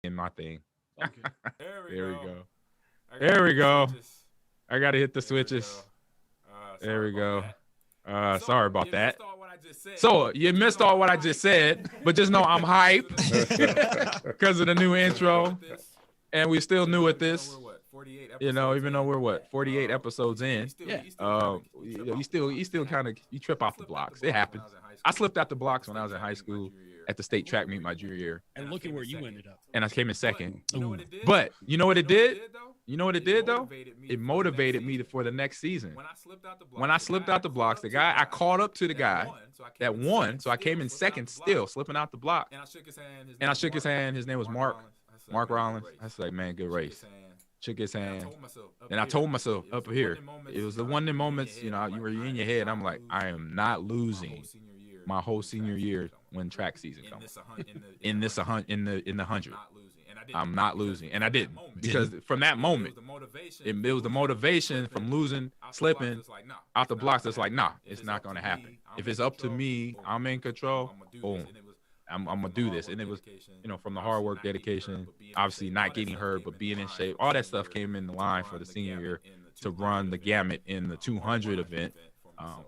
in my thing. Okay. There we There we go. go. I There gotta we hit the go. switches. I gotta hit the There we switches. go. There Sorry we about go. that. Sorry about You that. missed all what I just said. So you missed all what I just said, but just know I'm hype because of the new intro, and we still new at this. We're what, 48 episodes You know, even though in? we're what 48 episodes in, Yeah. you still kind of you trip off the blocks. It happens. I slipped out the blocks when I was in high school at the state track meet my junior year, And look at where you ended up. and I came in second. But But you know what it did? You know what it did though? motivated me It motivated me for the next season. When I slipped out the blocks, the guy I caught up to the guy that won, so I came in second, still slipping out the block, And I shook his hand. and I shook his hand. His name was Mark Rollins. Rollins. I was like, man, good race. Shook his And hand. I told myself, And I told myself up here, it was the one in moments, you know, you were in your head. I'm like, I am not losing my whole senior year when track season comes. In the 100, I'm not losing, and I didn't, because from that moment, it was the motivation from losing, slipping out the blocks. That's like, nah, it's not gonna happen. If it's up to me, I'm in control. Boom. I'm gonna do this. And it was, you know, from the hard work, dedication, obviously not getting hurt, but being in shape, all that stuff came in the line for the senior year to run the gamut in the 200 event,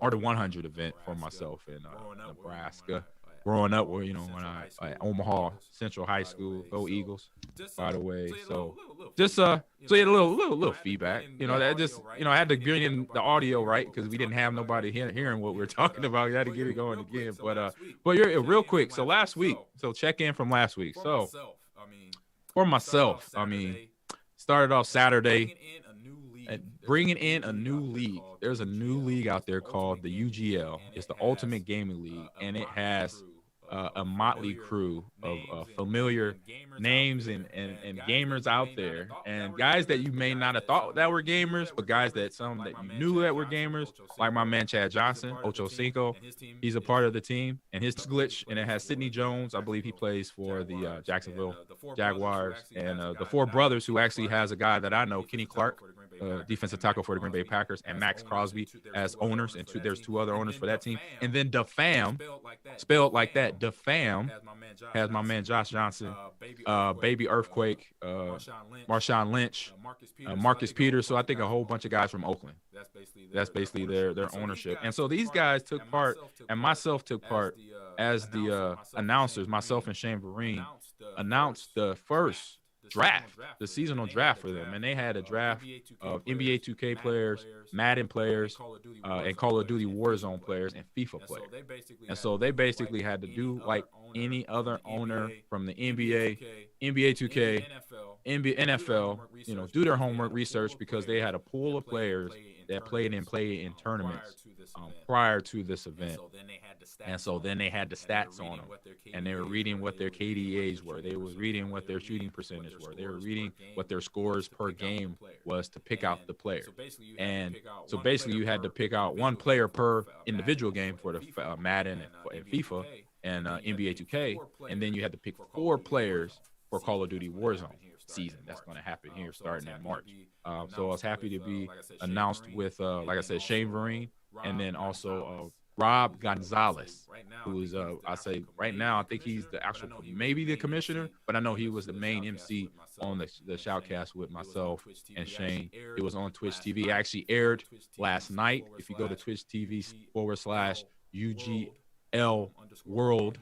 or the 100 event for myself in Nebraska. Growing up, where, you know, when I at Omaha Central High School, go Eagles, by the way. So just so you had a little feedback, you know, that just, you know, I had to bring in the audio right because we didn't have nobody hearing what we were talking about. We had to get it going again. But you're real quick. So last week, so check in from last week. So for myself, I mean, started off Saturday and bringing in a new league. There's a new league out there called the UGL. It's the Ultimate Gaming League, and it has a motley crew of familiar names and gamers out there, and guys that you may not have thought that were gamers, but guys that some that you knew that were gamers, like my man Chad Johnson, Ocho Cinco. He's a part of the team, and his glitch, and it has Sidney Jones. I believe he plays for the Jacksonville Jaguars, and the four brothers, who actually has a guy that I know, Kenny Clark, defensive tackle for the Green Bay Packers, and Max Crosby as owners, and there's two other owners for that team. And then DeFam, spelled like that, DeFam, has my man Josh Johnson, Baby Earthquake, Marshawn Lynch, Marcus Peters. So I think a whole bunch of guys from Oakland. That's basically their ownership. And so these guys took part, and myself took part as the announcers. Myself and Shane Vereen announced the first draft, the seasonal draft for them, and they had a draft of NBA 2K players, Madden players, and Call of Duty Warzone players, and FIFA players. And so they basically had to do like any other owner from the NBA, NBA 2K, NFL, you know, do their homework research, because they had a pool of players that played in tournaments prior to this event. And so then they had the stats on them, and they were reading what their KDAs were. They were reading what their shooting percentage were. They were reading what their scores per game was to pick out the player. And so basically you had to pick out one player per individual game for the Madden and FIFA and NBA 2K, and then you had to pick 4 players for Call of Duty Warzone season. That's going to happen here starting in March. So I was happy to be announced with, like I said, Shane Vereen, and then also Rob Gonzalez, who is, I say right now, I think he's the actual, maybe the commissioner, but I know he was the main MC on the shoutcast with myself and Shane. It was on Twitch TV. It actually aired last night. If you go to Twitch TV /UGL World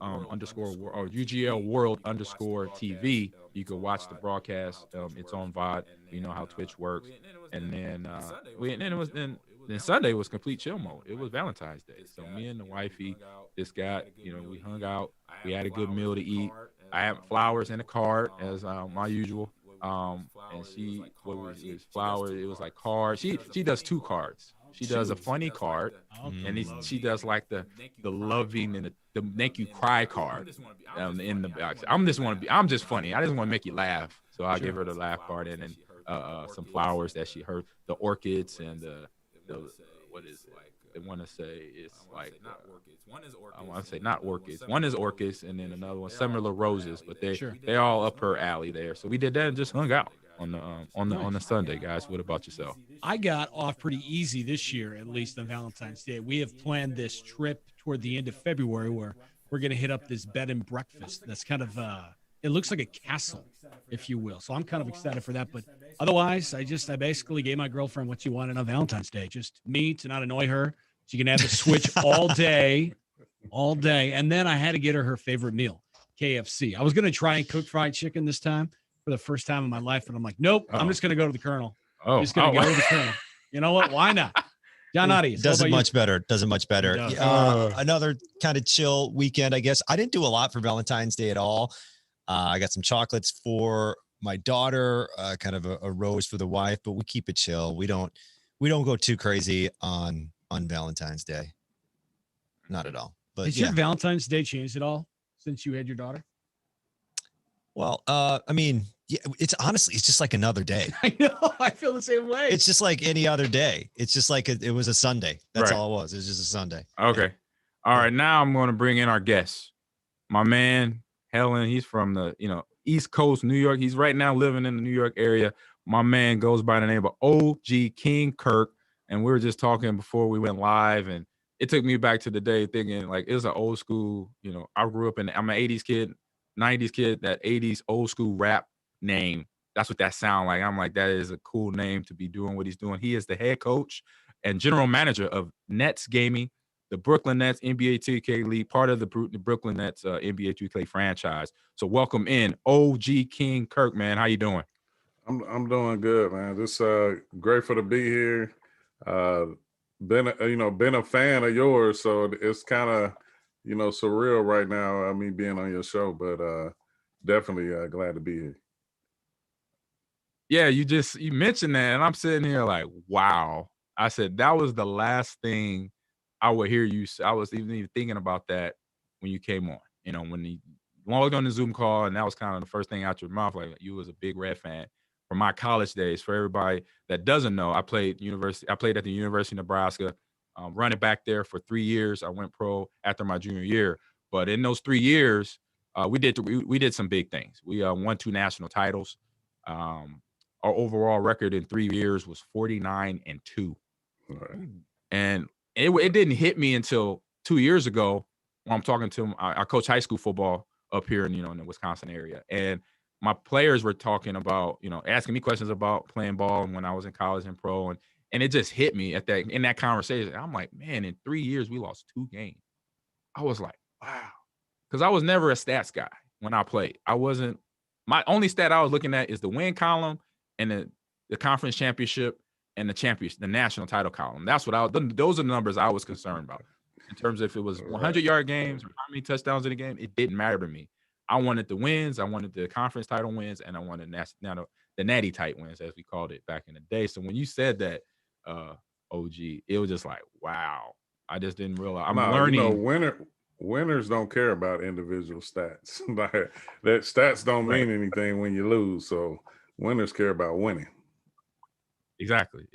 underscore or UGL World underscore TV, you can watch the broadcast. It's on VOD. You know how Twitch works. And then then Sunday was complete chill mode. It was Valentine's Day. So me and the wifey just got, you know, we hung out. We had a good meal to eat. I had flowers in the cart as my usual. And she, what was it? Flowers. It was like cards. She does 2 cards. She does a funny card, and she does like the loving and the make you cry card in the box. I'm just funny. I just want to make you laugh. So I give her the laugh card, and then some flowers that she heard, the orchids and the what is it? They want to say it's like not orchids. One is orchids. I want to say not orchids. One is orchids, and then another one similar roses, but they all up her alley there. So we did that and just hung out on the Sunday, guys. What about yourself? I got off pretty easy this year, at least on Valentine's Day. We have planned this trip toward the end of February where we're going to hit up this bed and breakfast that's kind of it looks like a castle, if you will. So I'm kind of excited for that. But otherwise, I basically gave my girlfriend what she wanted on Valentine's Day, just me to not annoy her. She can have the Switch all day. And then I had to get her favorite meal, KFC. I was going to try and cook fried chicken this time for the first time in my life. And I'm like, nope, I'm just going to go to the Colonel. I'm just going to go to the Colonel. You know what? Why not? John Audius. Does it much better. Another kind of chill weekend, I guess. I didn't do a lot for Valentine's Day at all. I got some chocolates for my daughter, kind of a rose for the wife, but we keep it chill. We don't go too crazy on Valentine's Day. Not at all. But has your Valentine's Day changed at all since you had your daughter? Well, I mean, yeah, it's just like another day. I know. I feel the same way. It's just like any other day. It's just like it was a Sunday. That's all it was. It was just a Sunday. Okay. Yeah. All right. Now I'm going to bring in our guest, my man, Helen. He's from the, East Coast, New York. He's right now living in the New York area. My man goes by the name of Ogkingcurt. And we were just talking before we went live, and it took me back to the day thinking like it was an old school, I grew up I'm an 80s kid, 90s kid, that 80s old school rap name. That's what that sound like. I'm like, that is a cool name to be doing what he's doing. He is the head coach and general manager of Nets Gaming, the Brooklyn Nets NBA 2K League, part of the Brooklyn Nets NBA 2K franchise. So welcome in Ogkingcurt, man. How you doing? I'm doing good, man. Just grateful to be here. Been a fan of yours, so it's kind of surreal right now. Me being on your show, but definitely glad to be here. Yeah, you mentioned that, and I'm sitting here like, wow. I said that was the last thing I would hear you. I was even thinking about that when you came on. When you logged on the Zoom call, and that was kind of the first thing out your mouth. Like you was a big Red fan. From my college days, for everybody that doesn't know, I played at the University of Nebraska, running back there for 3 years. I went pro after my junior year, but in those 3 years, we did some big things. We won 2 national titles. Our overall record in 3 years was 49-2, Right. and it didn't hit me until 2 years ago when I'm talking to him. I coach high school football up here in the Wisconsin area, and my players were talking about, asking me questions about playing ball and when I was in college and pro, and it just hit me in that conversation. I'm like, man, in 3 years we lost 2 games. I was like, wow, because I was never a stats guy when I played. My only stat I was looking at is the win column and the conference championship and the national title column. That's what those are the numbers I was concerned about. In terms of if it was 100-yard games or how many touchdowns in a game, it didn't matter to me. I wanted the wins. I wanted the conference title wins, and I wanted the natty tight wins, as we called it back in the day. So when you said that, OG, it was just like, wow. I just didn't realize. I'm learning. Winners don't care about individual stats. Like that stats don't mean anything when you lose. So winners care about winning. Exactly.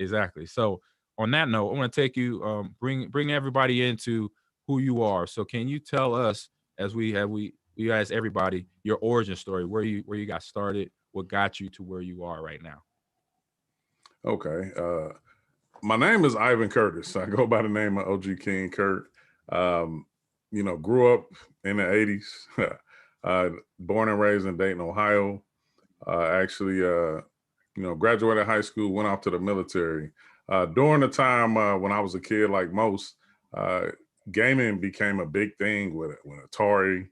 So on that note, I want to take you, bring everybody into who you are. So can you tell us, as you guys, everybody, your origin story, where you got started, what got you to where you are right now? Okay. My name is Ivan Curtis. I go by the name of Ogkingcurt. Grew up in the 80s, born and raised in Dayton, Ohio. Actually, graduated high school, went off to the military. During the time when I was a kid, like most, gaming became a big thing with Atari.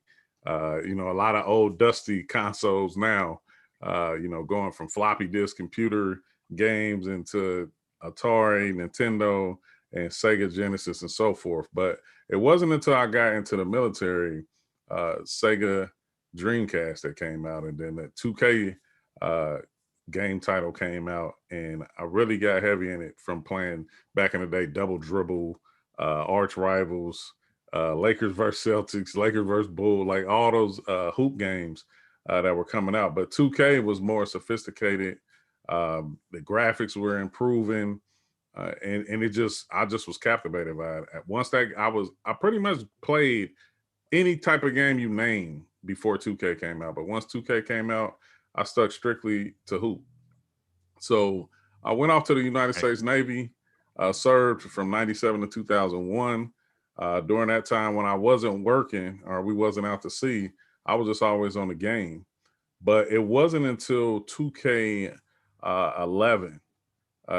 A lot of old dusty consoles now, going from floppy disk computer games into Atari, Nintendo, and Sega Genesis and so forth. But it wasn't until I got into the military, Sega Dreamcast that came out, and then the 2K game title came out, and I really got heavy in it from playing back in the day, Double Dribble, Arch Rivals, Lakers versus Celtics, Lakers versus Bull, like all those hoop games that were coming out. But 2K was more sophisticated. The graphics were improving, and I just was captivated by it. Once I pretty much played any type of game you name before 2K came out. But once 2K came out, I stuck strictly to hoop. So I went off to the United States Navy, served from 97 to 2001. During that time when I wasn't working or we wasn't out to sea, I was just always on the game. But it wasn't until 2K11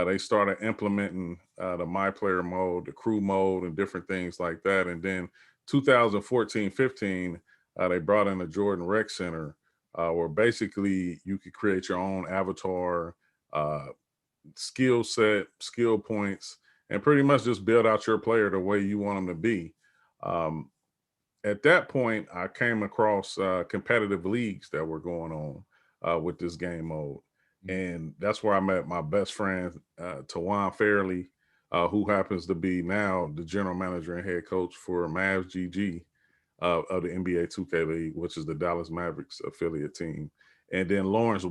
they started implementing the My Player mode, the crew mode, and different things like that. And then 2014-15, they brought in the Jordan Rec Center, where basically you could create your own avatar, skill set, skill points, and pretty much just build out your player the way you want them to be. At that point, I came across competitive leagues that were going on with this game mode. And that's where I met my best friend, Tawan Fairley, who happens to be now the general manager and head coach for Mavs GG of the NBA 2K League, which is the Dallas Mavericks affiliate team. And then Lawrence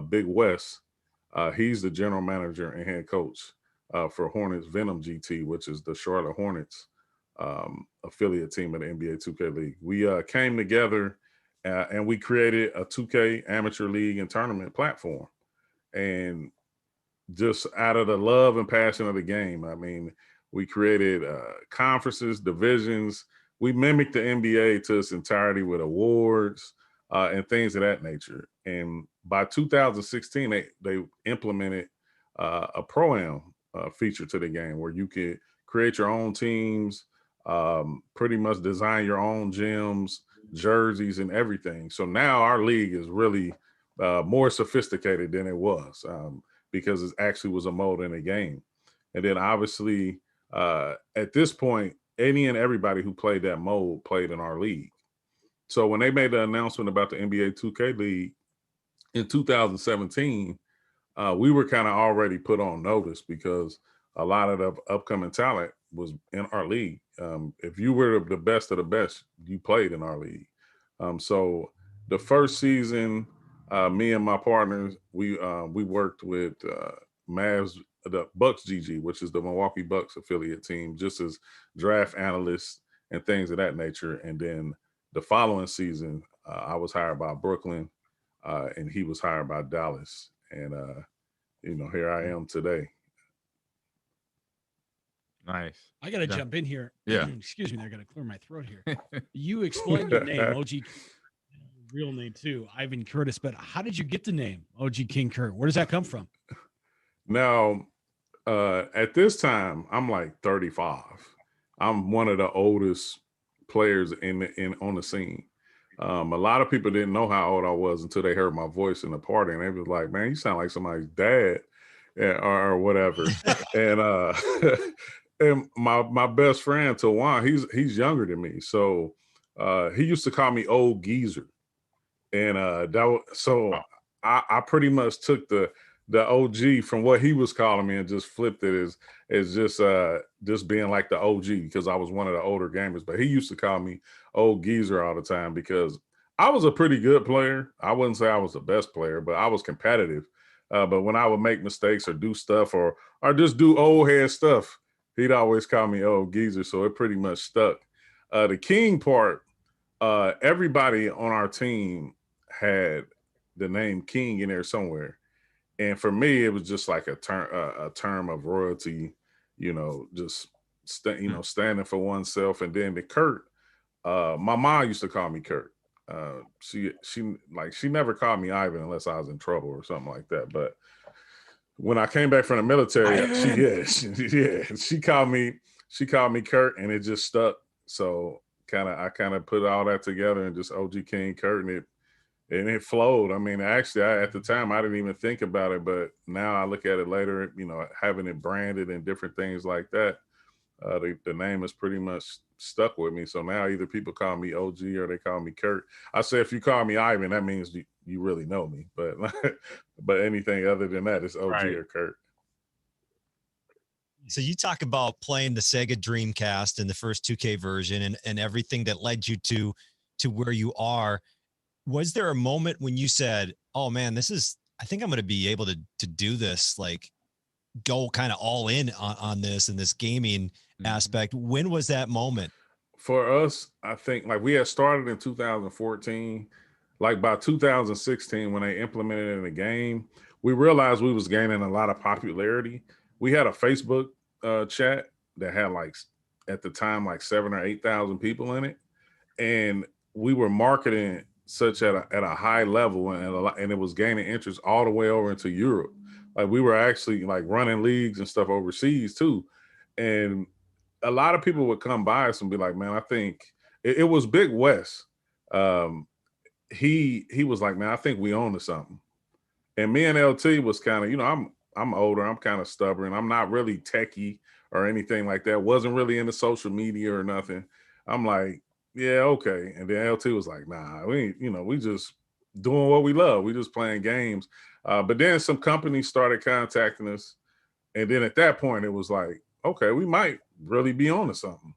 Big West, he's the general manager and head coach for Hornets Venom GT, which is the Charlotte Hornets affiliate team of the NBA 2K League. We came together and we created a 2K amateur league and tournament platform. And just out of the love and passion of the game, I mean, we created conferences, divisions. We mimicked the NBA to its entirety with awards and things of that nature. And by 2016, they implemented a Pro-Am feature to the game where you could create your own teams, pretty much design your own gyms, jerseys, and everything. So now our league is really more sophisticated than it was because it actually was a mode in the game. And then obviously at this point, any and everybody who played that mode played in our league. So when they made the announcement about the NBA 2K League in 2017, we were kind of already put on notice because a lot of the upcoming talent was in our league. If you were the best of the best, you played in our league. So the first season, me and my partners, we worked with Mavs, the Bucks GG, which is the Milwaukee Bucks affiliate team, just as draft analysts and things of that nature. And then the following season, I was hired by Brooklyn, and he was hired by Dallas. And here I am today. Nice. I got to jump in here. Yeah. Excuse me. I got to clear my throat here. You explained your name, OG, real name too, Ivan Curtis. But how did you get the name Ogkingcurt? Where does that come from? Now, at this time, I'm like 35. I'm one of the oldest players on the scene. A lot of people didn't know how old I was until they heard my voice in the party, and they was like, "Man, you sound like somebody's dad," or whatever. And and my best friend Tawan, he's younger than me, so he used to call me Old Geezer, and I pretty much took the OG from what he was calling me and just flipped it as just being like the OG because I was one of the older gamers. But he used to call me Old Geezer all the time because I was a pretty good player. I wouldn't say I was the best player, but I was competitive. But when I would make mistakes or do stuff or just do old head stuff, he'd always call me Old Geezer. So it pretty much stuck. The King part, everybody on our team had the name King in there somewhere. And for me, it was just like a term of royalty, just standing for oneself. And then the Kurt, my mom used to call me Kurt. She never called me Ivan unless I was in trouble or something like that. But when I came back from the military, she called me Kurt, and it just stuck. So I kind of put all that together and just Ogkingcurt, and it flowed. I mean, actually, at the time, I didn't even think about it, but now I look at it later, having it branded and different things like that, the name is pretty much stuck with me. So now either people call me OG or they call me Kurt. I say if you call me Ivan, that means you really know me. But but anything other than that, it's OG or Kurt. So you talk about playing the Sega Dreamcast in the first 2K version and everything that led you to where you are. Was there a moment when you said, "Oh man, I think I'm going to be able to do this, like go kind of all in on this and this gaming aspect"? When was that moment? For us, I think like we had started in 2014, like by 2016, when they implemented it in the game, we realized we was gaining a lot of popularity. We had a Facebook chat that had at the time, 7,000 or 8,000 people in it. And we were marketing such at a high level, and it was gaining interest all the way over into Europe. Like we were actually like running leagues and stuff overseas too, and a lot of people would come by us and be like, "Man, I think it was Big West." He was like, "Man, I think we own to something." And me and LT was kind of, I'm older, I'm kind of stubborn, I'm not really techie or anything like that. Wasn't really into social media or nothing. I'm like, yeah, okay. And then LT was like, nah, we just doing what we love. We just playing games. But then some companies started contacting us. And then at that point, it was like, okay, we might really be on to something.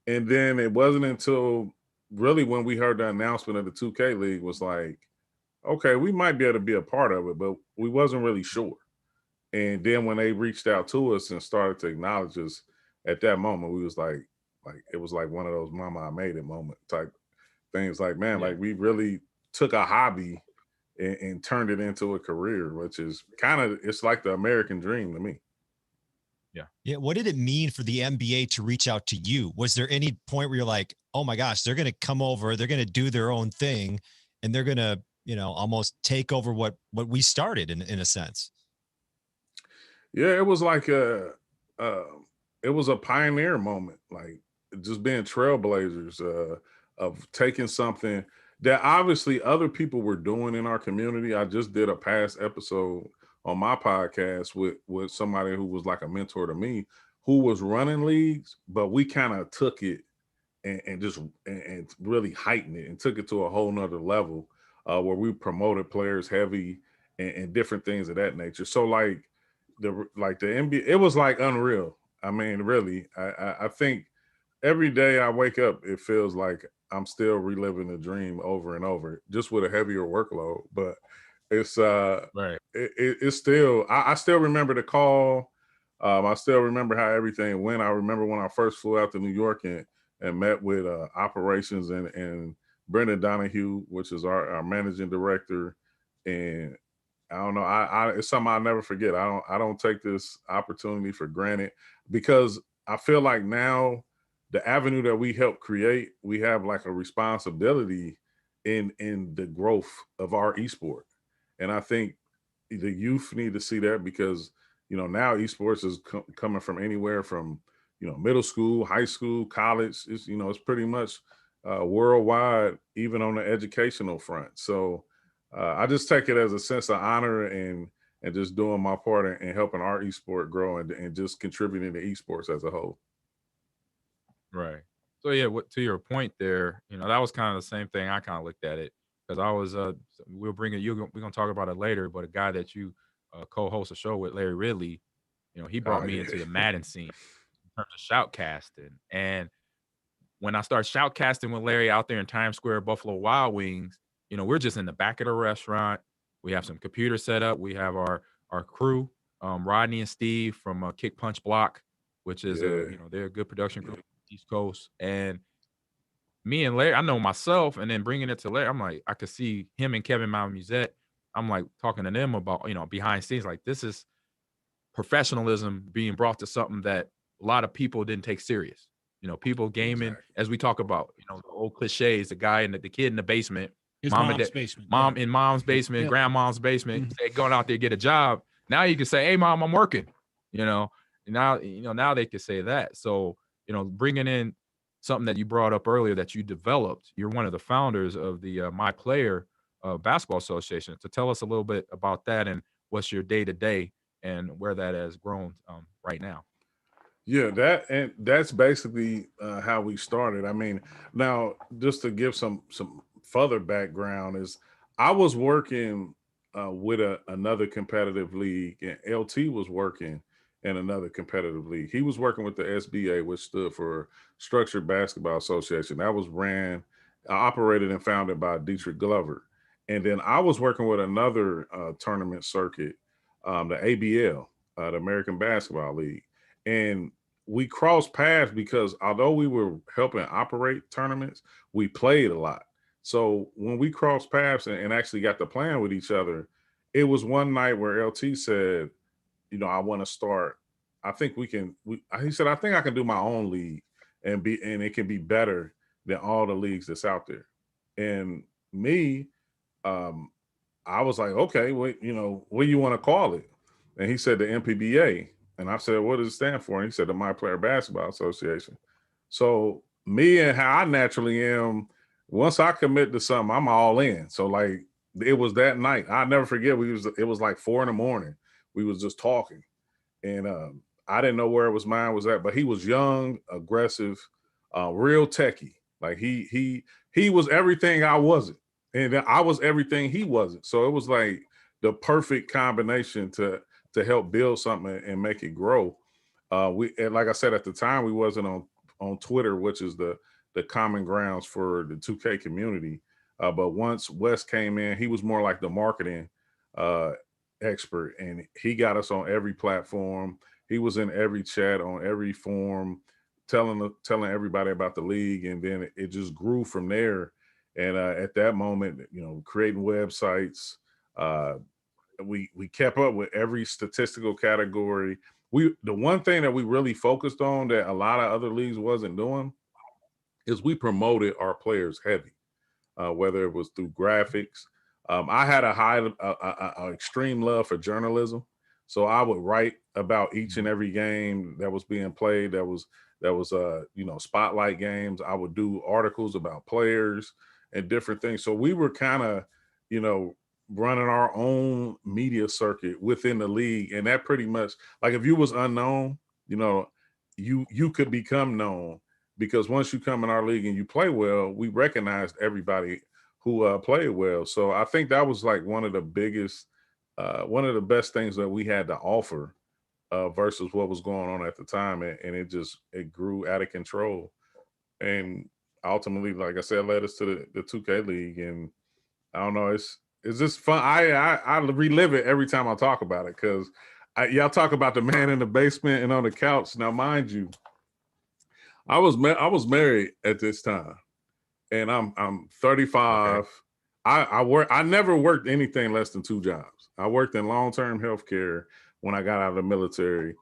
And then it wasn't until really when we heard the announcement of the 2K League was like, okay, we might be able to be a part of it, but we wasn't really sure. And then when they reached out to us and started to acknowledge us at that moment, we was like it was like one of those mama I made it moment type things. Like, man, like we really took a hobby and turned it into a career, which is it's like the American dream to me. Yeah. Yeah. What did it mean for the NBA to reach out to you? Was there any point where you're like, oh my gosh, they're going to come over, they're going to do their own thing, and they're going to, almost take over what we started in a sense? Yeah, it was like it was a pioneer moment, like just being trailblazers of taking something that obviously other people were doing in our community. I just did a past episode on my podcast with somebody who was like a mentor to me, who was running leagues, but we kind of took it and really heightened it and took it to a whole nother level where we promoted players heavy and different things of that nature. So like the NBA, it was like unreal. I mean, really, I think every day I wake up, it feels like I'm still reliving the dream over and over, just with a heavier workload. But it's Right. it's still I still remember the call. I still remember how everything went. I remember when I first flew out to New York and met with operations and Brendan Donahue, which is our managing director. And I don't know, it's something I'll never forget. I don't take this opportunity for granted, because I feel like now the avenue that we help create, we have like a responsibility in the growth of our esport. And I think the youth need to see that, because now esports is coming from anywhere from middle school, high school, college. It's pretty much worldwide, even on the educational front. So I just take it as a sense of honor and just doing my part in helping our esport grow and just contributing to esports as a whole. Right. So yeah, to your point there, that was kind of the same thing. I kind of looked at it because I was we'll bring it. We're gonna talk about it later, but a guy that you co-host a show with, Larry Ridley, he brought me into the Madden scene in terms of shoutcasting. And when I started shoutcasting with Larry out there in Times Square, Buffalo Wild Wings, we're just in the back of the restaurant. We have some computers set up. We have our crew, Rodney and Steve from Kick Punch Block, which is they're a good production crew, East Coast. And me and Larry, I know myself, and then bringing it to Larry, I'm like, I could see him and Kevin Musette. I'm like talking to them about, behind scenes, like this is professionalism being brought to something that a lot of people didn't take serious. People gaming, as we talk about, the old cliches, the guy and the kid in the basement, his mom's basement, in mom's basement, grandma's basement, Mm-hmm. say, going out there get a job. Now you can say, hey mom, I'm working. Now they can say that. So bringing in something that you brought up earlier that you developed. You're one of the founders of the My Player Basketball Association. So tell us a little bit about that and what's your day to day and where that has grown right now. Yeah, that's basically how we started. I mean, now just to give some further background is I was working with another competitive league, and LT was working in another competitive league. He was working with the SBA, which stood for Structured Basketball Association. That was operated and founded by Dietrich Glover. And then I was working with another tournament circuit, the ABL, the American Basketball League. And we crossed paths because although we were helping operate tournaments, we played a lot. So when we crossed paths and actually got to playing with each other, it was one night where LT said, I want to start. I think he said, I think I can do my own league and it can be better than all the leagues that's out there. And me, I was like, okay, what do you want to call it? And he said the MPBA. And I said, what does it stand for? And he said the My Player Basketball Association. So me and how I naturally am, once I commit to something, I'm all in. So like it was that night. I'll never forget. It was like 4 a.m. We was just talking. And I didn't know where his mind was at, but he was young, aggressive, real techie. Like he was everything I wasn't, and I was everything he wasn't. So it was like the perfect combination to help build something and make it grow. And like I said at the time, we wasn't on Twitter, which is the common grounds for the 2K community. But once Wes came in, he was more like the marketing expert, and he got us on every platform. He was in every chat, on every forum, telling everybody about the league, and then it just grew from there. And at that moment, creating websites, we kept up with every statistical category. The one thing that we really focused on that a lot of other leagues wasn't doing is we promoted our players heavy, whether it was through graphics. I had a extreme love for journalism, so I would write about each and every game that was being played. That was spotlight games. I would do articles about players and different things. So we were kind of, running our own media circuit within the league, and that pretty much, like, if you was unknown, you could become known, because once you come in our league and you play well, we recognized everybody who played well. So I think that was like one of the best things that we had to offer versus what was going on at the time. And it grew out of control. And ultimately, like I said, led us to the 2K League. And I don't know, it's just fun. I relive it every time I talk about it, because y'all talk about the man in the basement and on the couch. Now, mind you, I was married at this time, and I'm 35. Okay. I never worked anything less than 2 jobs. I worked in long-term healthcare when I got out of the military.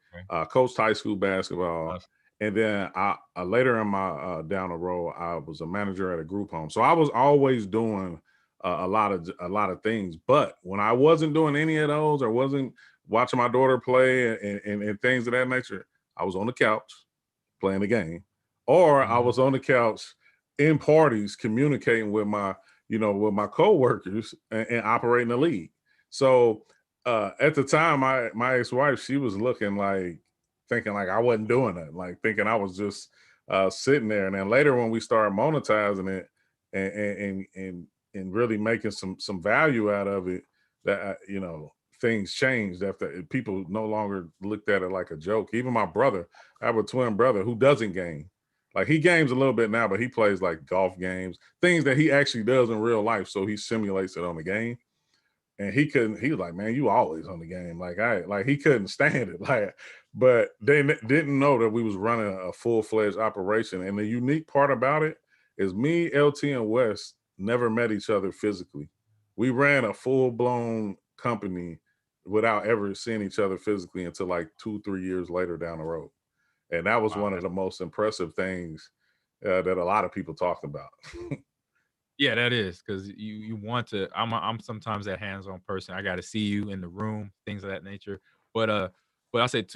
Coached high school basketball, and then I later in my down the road, I was a manager at a group home. So I was always doing a lot of things. But when I wasn't doing any of those, or wasn't watching my daughter play and things of that nature, I was on the couch playing the game, or I was on the couch in parties communicating with my coworkers and operating the league. So at the time, my ex-wife, she was looking like, thinking like I wasn't doing it, like thinking I was just sitting there. And then later, when we started monetizing it and really making some value out of it, that things changed after people no longer looked at it like a joke. Even my brother, I have a twin brother who doesn't game. Like, he games a little bit now, but he plays like golf games, things that he actually does in real life. So he simulates it on the game. And he was like, man, you always on the game. Like he couldn't stand it. Like, but they didn't know that we was running a full-fledged operation. And the unique part about it is me, LT, and Wes never met each other physically. We ran a full-blown company without ever seeing each other physically until like 2-3 years later down the road. And that was one of the most impressive things that a lot of people talked about. Yeah, that is, because you want to. I'm sometimes that hands-on person. I got to see you in the room, things of that nature. But I said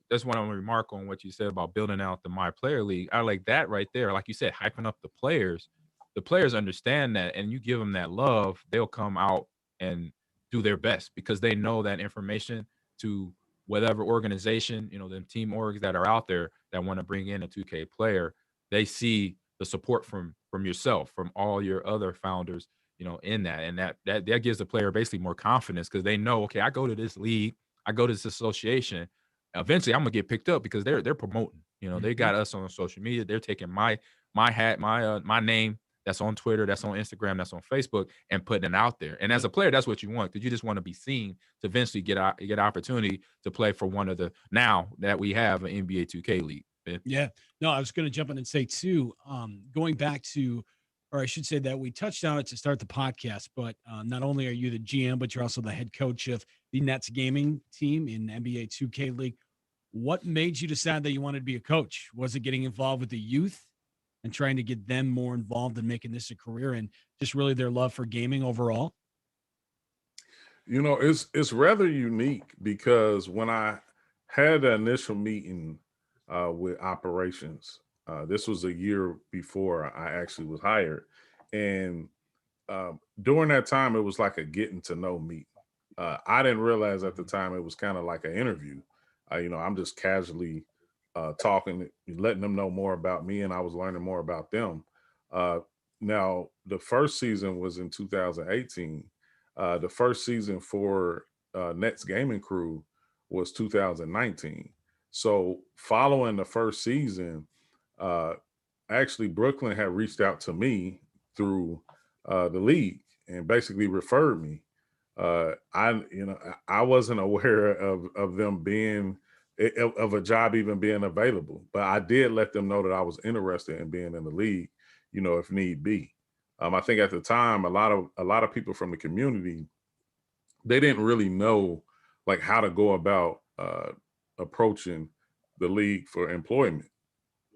that's what I'm gonna remark on what you said about building out the My Player League. I like that right there. Like you said, hyping up the players. The players understand that, and you give them that love, they'll come out and do their best, because they know that information to whatever organization, them team orgs that are out there that want to bring in a 2K player. They see the support from yourself, from all your other founders, in that. And that gives the player basically more confidence, because they know, okay, I go to this league, I go to this association, eventually I'm gonna get picked up, because they're promoting. They got us on social media. They're taking my hat, my name that's on Twitter, that's on Instagram, that's on Facebook, and putting it out there. And as a player, that's what you want, because you just want to be seen to eventually get opportunity to play for one of the, now that we have an NBA 2K league. Yeah. No, I was going to jump in and say too, going back to, or I should say that we touched on it to start the podcast, but not only are you the GM, but you're also the head coach of the Nets gaming team in NBA 2K League. What made you decide that you wanted to be a coach? Was it getting involved with the youth and trying to get them more involved in making this a career and just really their love for gaming overall? You know, it's rather unique because when I had the initial meeting with operations, this was a year before I actually was hired, and during that time, it was like a getting to know meeting. I didn't realize at the time it was kind of like an interview. You know, I'm just casually talking, letting them know more about me, and I was learning more about them. Uh, Now, the first season was in 2018. The first season for Nets Gaming Crew was 2019. So, following the first season, uh, actually Brooklyn had reached out to me through the league and basically referred me. I wasn't aware of them being of a job even being available, but I did let them know that I was interested in being in the league, you know, if need be. I think at the time, a lot of people from the community, they didn't really know like how to go about approaching the league for employment.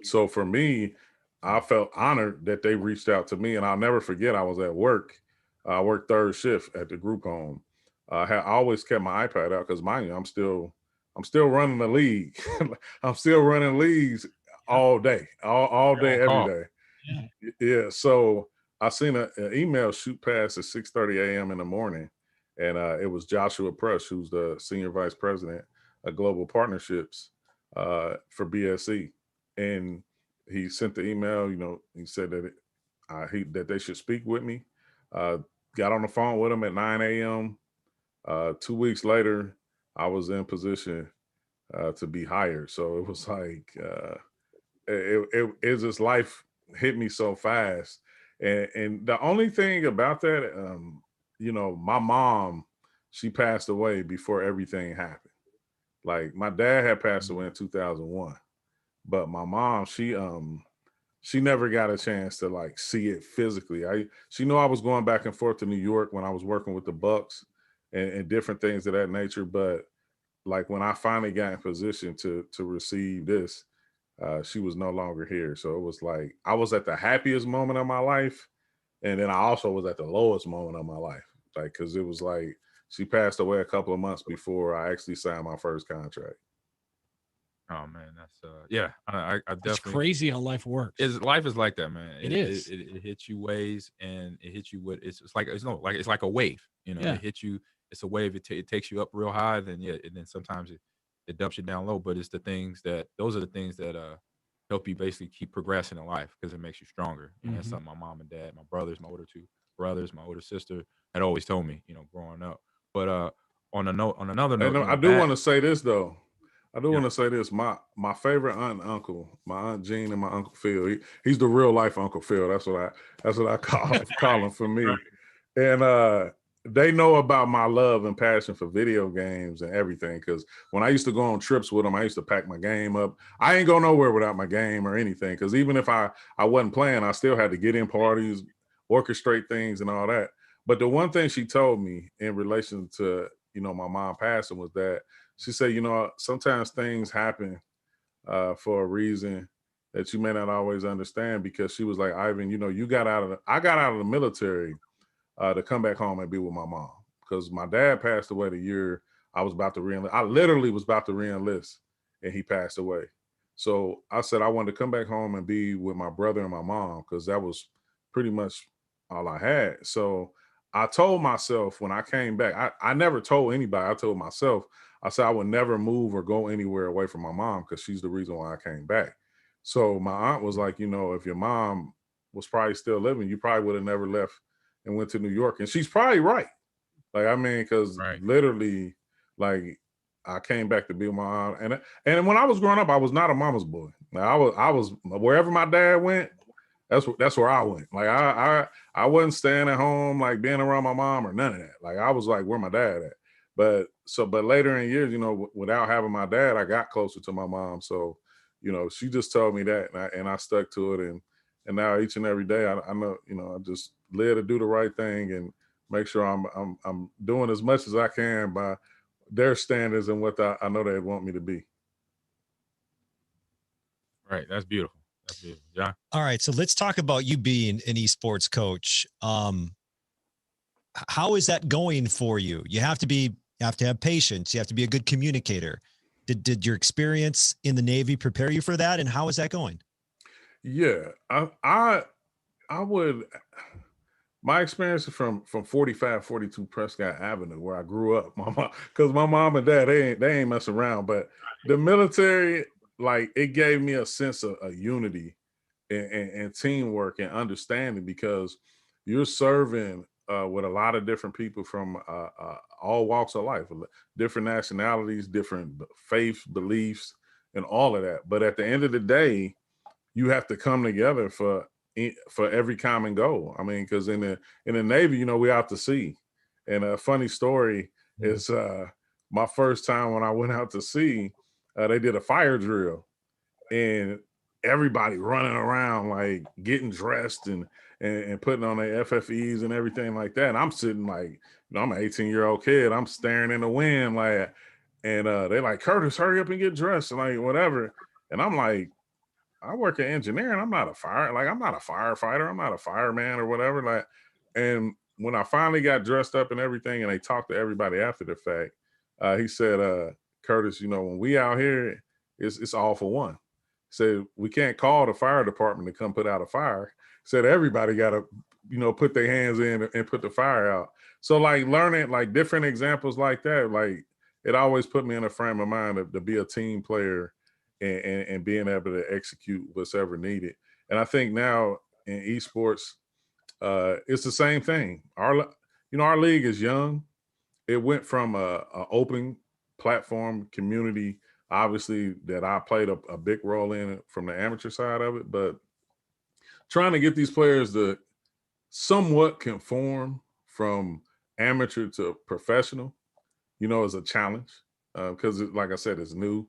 So for me, I felt honored that they reached out to me, and I'll never forget. I was at work. I worked third shift at the group home. I always kept my iPad out because, mind you, I'm still running the league. I'm still running leagues all day, all day, every call. day. Yeah. Yeah. So I seen an email shoot past at 6:30 a.m. in the morning, and it was Joshua Prush, who's the senior vice president of global partnerships for BSC, and he sent the email. You know, he said that that they should speak with me. Uh, Got on the phone with him at 9 a.m. 2 weeks later, I was in position to be hired. So it was like it just life hit me so fast, and the only thing about that, you know, my mom, she passed away before everything happened. Like my dad had passed away in 2001, but my mom, she never got a chance to like see it physically. She knew I was going back and forth to New York when I was working with the Bucks and different things of that nature. But like when I finally got in position to receive this, she was no longer here. So it was like I was at the happiest moment of my life, and then I also was at the lowest moment of my life. Like because it was like she passed away a couple of months before I actually signed my first contract. Oh man, that's yeah. I It's definitely crazy how life works. is life is like that, man. It is. It hits you ways, and it hits you with it's like it's like a wave. You know, Yeah. it hits you. It's a wave. It takes you up real high, then yeah, and then sometimes it dumps you down low. But it's the things that those are the things that help you basically keep progressing in life because it makes you stronger. You know, that's Mhm. something my mom and dad, my brothers, my older two brothers, my older sister had always told me. You know, growing up. But on another note, And you know, I do bad. want to say this though. I do Yeah. want to say this. My favorite aunt and uncle, my aunt Jean and my uncle Phil. He's the real life Uncle Phil. That's what I call him for me. And they know about my love and passion for video games and everything. Because when I used to go on trips with them, I used to pack my game up. I ain't go nowhere without my game or anything. Because even if I wasn't playing, I still had to get in parties, orchestrate things, and all that. But the one thing she told me in relation to my mom passing was that she said, sometimes things happen for a reason that you may not always understand. Because she was like, Ivan, I got out of the military to come back home and be with my mom because my dad passed away the year I was about to reenlist. I literally was about to reenlist, and he passed away. So I said I wanted to come back home and be with my brother and my mom because that was pretty much all I had. So I told myself when I came back, I never told anybody. I told myself, I said I would never move or go anywhere away from my mom because she's the reason why I came back. So my aunt was like, if your mom was probably still living, you probably would have never left and went to New York. And she's probably right. Like, I mean, because Right. literally, like, I came back to be with my mom. And when I was growing up, I was not a mama's boy. Like, I was wherever my dad went, that's where I went. Like I wasn't staying at home, like being around my mom or none of that. Like I was like where my dad at. But later in years, without having my dad, I got closer to my mom. So, she just told me that, and I stuck to it. And now each and every day, I know, I just live to do the right thing and make sure I'm doing as much as I can by their standards and what I know they want me to be. Right. That's beautiful. Yeah. All right, so let's talk about you being an esports coach. How is that going for you? You have to have patience. You have to be a good communicator. Did your experience in the Navy prepare you for that? And how is that going? Yeah, I would. My experience from 4542 Prescott Avenue, where I grew up, because my mom and dad they ain't mess around. But the military, like, it gave me a sense of unity and teamwork and understanding, because you're serving with a lot of different people from all walks of life, different nationalities, different faiths, beliefs, and all of that. But at the end of the day, you have to come together for every common goal. I mean, because in the Navy, we out to sea. And a funny story is my first time when I went out to sea, they did a fire drill, and everybody running around, like, getting dressed and putting on their FFEs and everything like that. And I'm sitting, like, I'm an 18-year-old kid. I'm staring in the wind, like, and they're like, "Curtis, hurry up and get dressed," and like, whatever. And I'm like, I work in engineering. I'm not a firefighter. I'm not a fireman or whatever. Like, and when I finally got dressed up and everything, and they talked to everybody after the fact, he said, "Curtis, when we out here, it's all for one." Said, "We can't call the fire department to come put out a fire." Said, "Everybody got to, put their hands in and put the fire out." So, like, learning, like, different examples like that, like, it always put me in a frame of mind to be a team player and being able to execute what's ever needed. And I think now in esports, it's the same thing. Our league is young. It went from a open platform community, obviously, that I played a big role in it from the amateur side of it, but trying to get these players to somewhat conform from amateur to professional, is a challenge, because, like I said, it's new.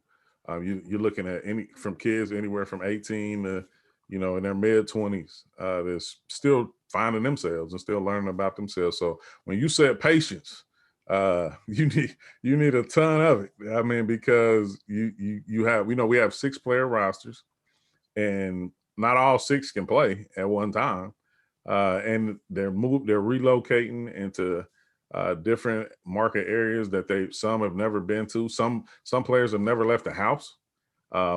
You're looking at from kids anywhere from 18 to, in their mid 20s, that's still finding themselves and still learning about themselves. So when you said patience, you need a ton of it. I mean, because you have, we have 6-player rosters, and not all 6 can play at one time, and they're relocating into different market areas that some have never been to. Some players have never left the house.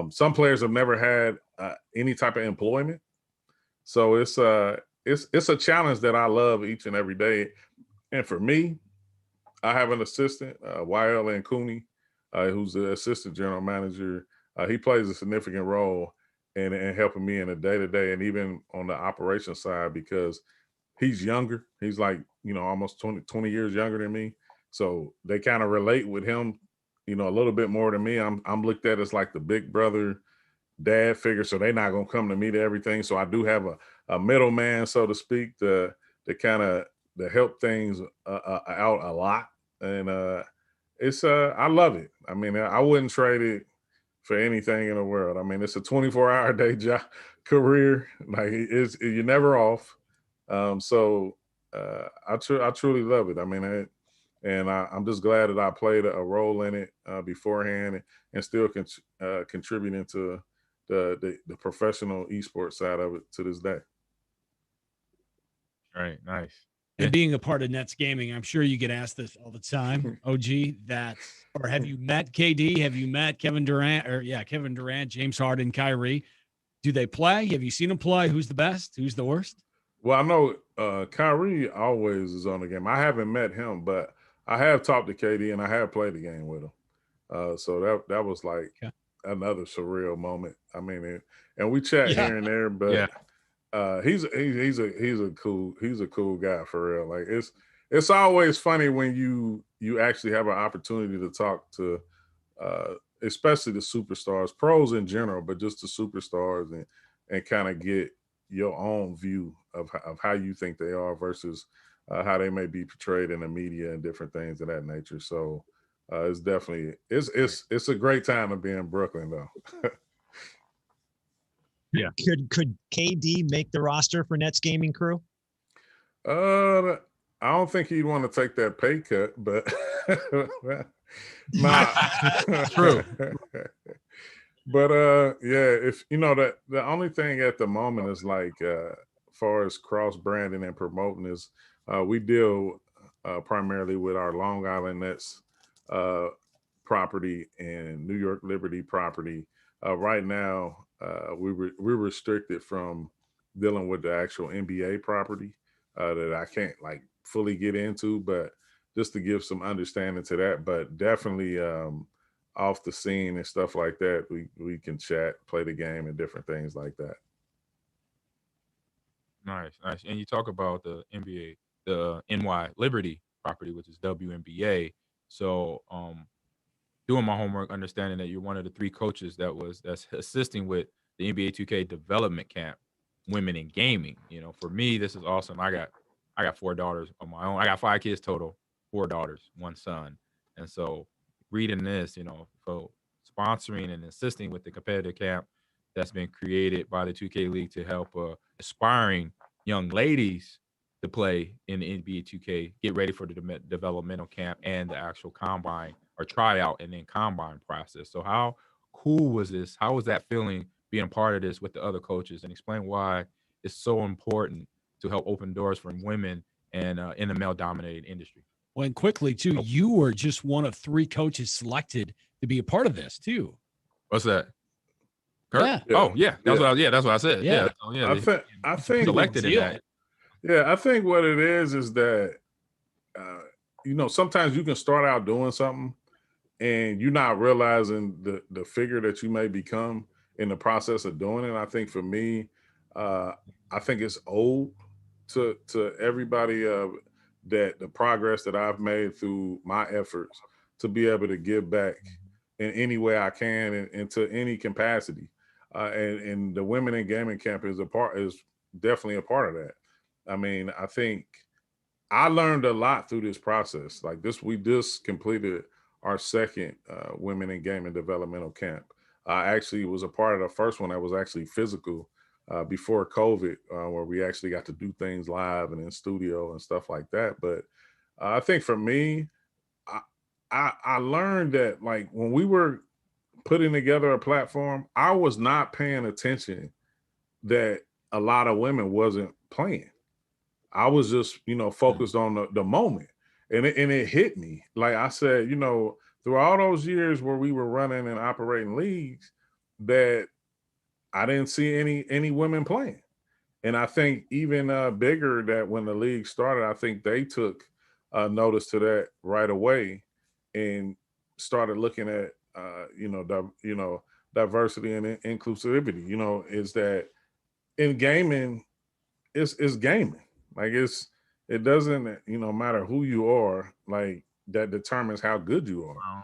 Some players have never had any type of employment. So it's a challenge that I love each and every day. And for me, I have an assistant, YL and Cooney, who's the assistant general manager. He plays a significant role in helping me in the day-to-day and even on the operations side, because he's younger. He's like, almost 20 years younger than me. So they kind of relate with him, a little bit more than me. I'm looked at as like the big brother dad figure. So they're not going to come to me to everything. So I do have a middleman, so to speak, to kind of to help things out a lot. And it's I love it. I mean, I wouldn't trade it for anything in the world. I mean, it's a 24-hour day job career. Like, you're never off. So I truly love it. I mean, I'm just glad that I played a role in it beforehand, and still contributing to the professional esports side of it to this day. Right. Nice. And being a part of Nets Gaming, I'm sure you get asked this all the time, OG, or have you met KD? Have you met Kevin Durant, James Harden, Kyrie? Do they play? Have you seen them play? Who's the best? Who's the worst? Well, I know Kyrie always is on the game. I haven't met him, but I have talked to KD and I have played the game with him. So that was like another surreal moment. I mean, and we chat here and there, but he's a cool guy for real. Like, it's always funny when you actually have an opportunity to talk to especially the superstars, pros in general, but just the superstars, and kind of get your own view of how you think they are versus how they may be portrayed in the media and different things of that nature. So it's definitely it's a great time to be in Brooklyn, though. Yeah. Could KD make the roster for Nets Gaming Crew? I don't think he'd want to take that pay cut, but nah. True. But yeah, if you know that the only thing at the moment is like far as cross branding and promoting is we deal primarily with our Long Island Nets uh property and New York Liberty property. Right now, we're restricted from dealing with the actual NBA property that I can't like fully get into, but just to give some understanding to that. But definitely off the scene and stuff like that, we can chat, play the game, and different things like that. Nice, nice. And you talk about the NBA, the NY Liberty property, which is WNBA. So, doing my homework, understanding that you're one of the three coaches that's assisting with the NBA 2K development camp, women in gaming. You know, for me, this is awesome. I got four daughters of my own. I got five kids total, four daughters, one son, and so reading this, you know, for sponsoring and assisting with the competitive camp that's been created by the 2K League to help aspiring young ladies to play in the NBA 2K, get ready for the developmental camp and the actual combine or tryout and then combine process. So how cool was this? How was that feeling being a part of this with the other coaches, and explain why it's so important to help open doors for women and in the male dominated industry? Well, and quickly too, you were just one of three coaches selected to be a part of this too. What's that? Kurt? Yeah. Oh yeah. That's what I said. Yeah. Yeah. Oh, yeah. I think Selected in that. Yeah, I think what it is that you know, sometimes you can start out doing something and you're not realizing the figure that you may become in the process of doing it. I think for me, I think it's owed to everybody that the progress that I've made through my efforts to be able to give back in any way I can and to any capacity. And the women in gaming camp is definitely a part of that. I mean, I think I learned a lot through this process. Like we just completed our second Women in Gaming Developmental Camp. I actually was a part of the first one that was actually physical before COVID, where we actually got to do things live and in studio and stuff like that. But I think for me, I learned that like when we were putting together a platform, I was not paying attention that a lot of women wasn't playing. I was just, you know, focused on the moment. And it hit me. Like I said, you know, through all those years where we were running and operating leagues, that I didn't see any women playing. And I think even bigger that when the league started, I think they took notice to that right away and started looking at diversity and inclusivity. You know, is that in gaming, it's gaming. Like it doesn't, you know, matter who you are, like that determines how good you are. Wow.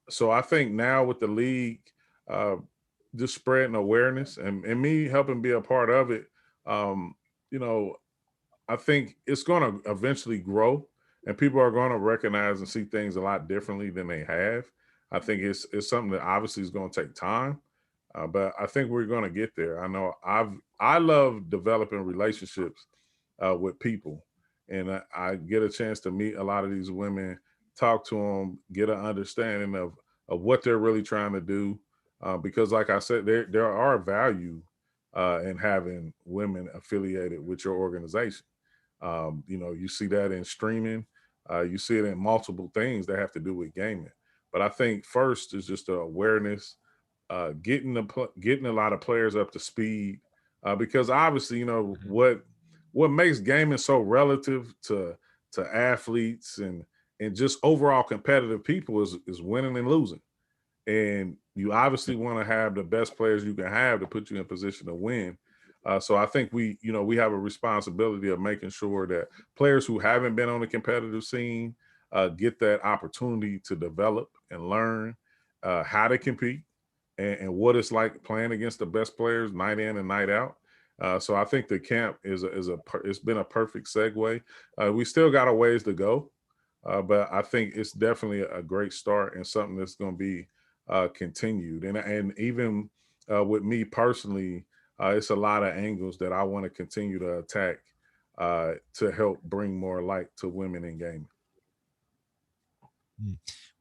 So I think now with the league just spreading awareness and me helping be a part of it, you know, I think it's gonna eventually grow and people are gonna recognize and see things a lot differently than they have. I think it's something that obviously is gonna take time. But I think we're gonna get there. I know I love developing relationships with people. And I get a chance to meet a lot of these women, talk to them, get an understanding of what they're really trying to do. Because like I said, there are value in having women affiliated with your organization. You know, you see that in streaming, you see it in multiple things that have to do with gaming. But I think first is just the awareness, getting a lot of players up to speed, because obviously, you know, what makes gaming so relative to athletes and just overall competitive people is winning and losing. And you obviously want to have the best players you can have to put you in position to win. So I think we have a responsibility of making sure that players who haven't been on the competitive scene get that opportunity to develop and learn how to compete and what it's like playing against the best players night in and night out. So I think the camp it's been a perfect segue. We still got a ways to go, but I think it's definitely a great start and something that's going to be continued. And even with me personally, it's a lot of angles that I want to continue to attack to help bring more light to women in gaming.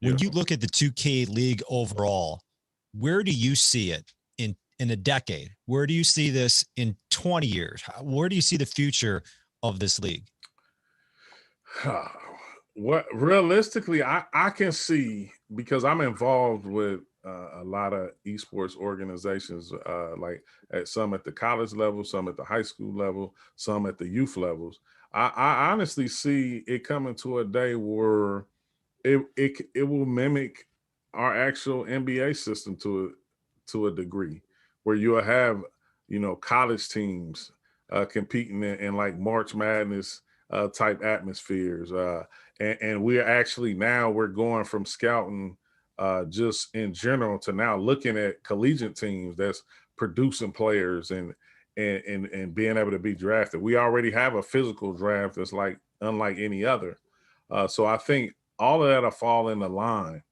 When you look at the 2K League overall, where do you see it in a decade? Where do you see this in 20 years? Where do you see the future of this league? What realistically, I can see, because I'm involved with a lot of esports organizations, like some at the college level, some at the high school level, some at the youth levels. I honestly see it coming to a day where it will mimic our actual NBA system to a degree, where you'll have college teams competing in like March Madness type atmospheres, and we're actually now we're going from scouting just in general to now looking at collegiate teams that's producing players and being able to be drafted. We already have a physical draft that's like unlike any other. So I think all of that'll fall in the line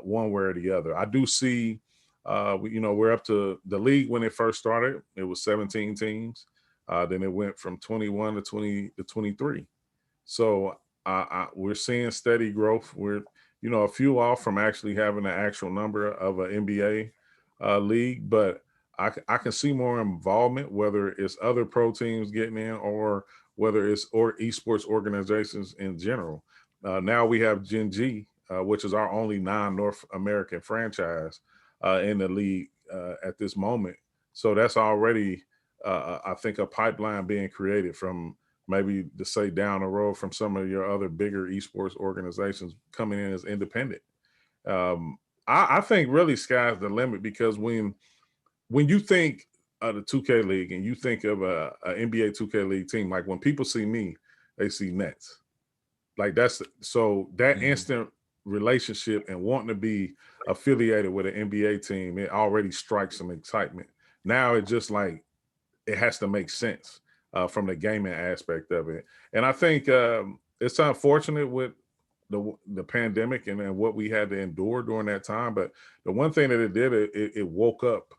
one way or the other. I do see, we're up to the league when it first started. It was 17 teams. Then it went from 21 to 20 to 23. So we're seeing steady growth. We're, a few off from actually having an actual number of an NBA league, but I can see more involvement, whether it's other pro teams getting in or whether it's esports organizations in general. Now we have Gen G, which is our only non-North American franchise in the league at this moment. So that's already, I think, a pipeline being created from maybe to say down the road from some of your other bigger esports organizations coming in as independent. I think really sky's the limit, because when you think of the 2K League and you think of a NBA 2K League team, like when people see me, they see Nets. Like that instant relationship and wanting to be affiliated with an NBA team, it already strikes some excitement. Now it just like it has to make sense from the gaming aspect of it. And I think it's unfortunate with the pandemic and what we had to endure during that time. But the one thing that it did, it woke up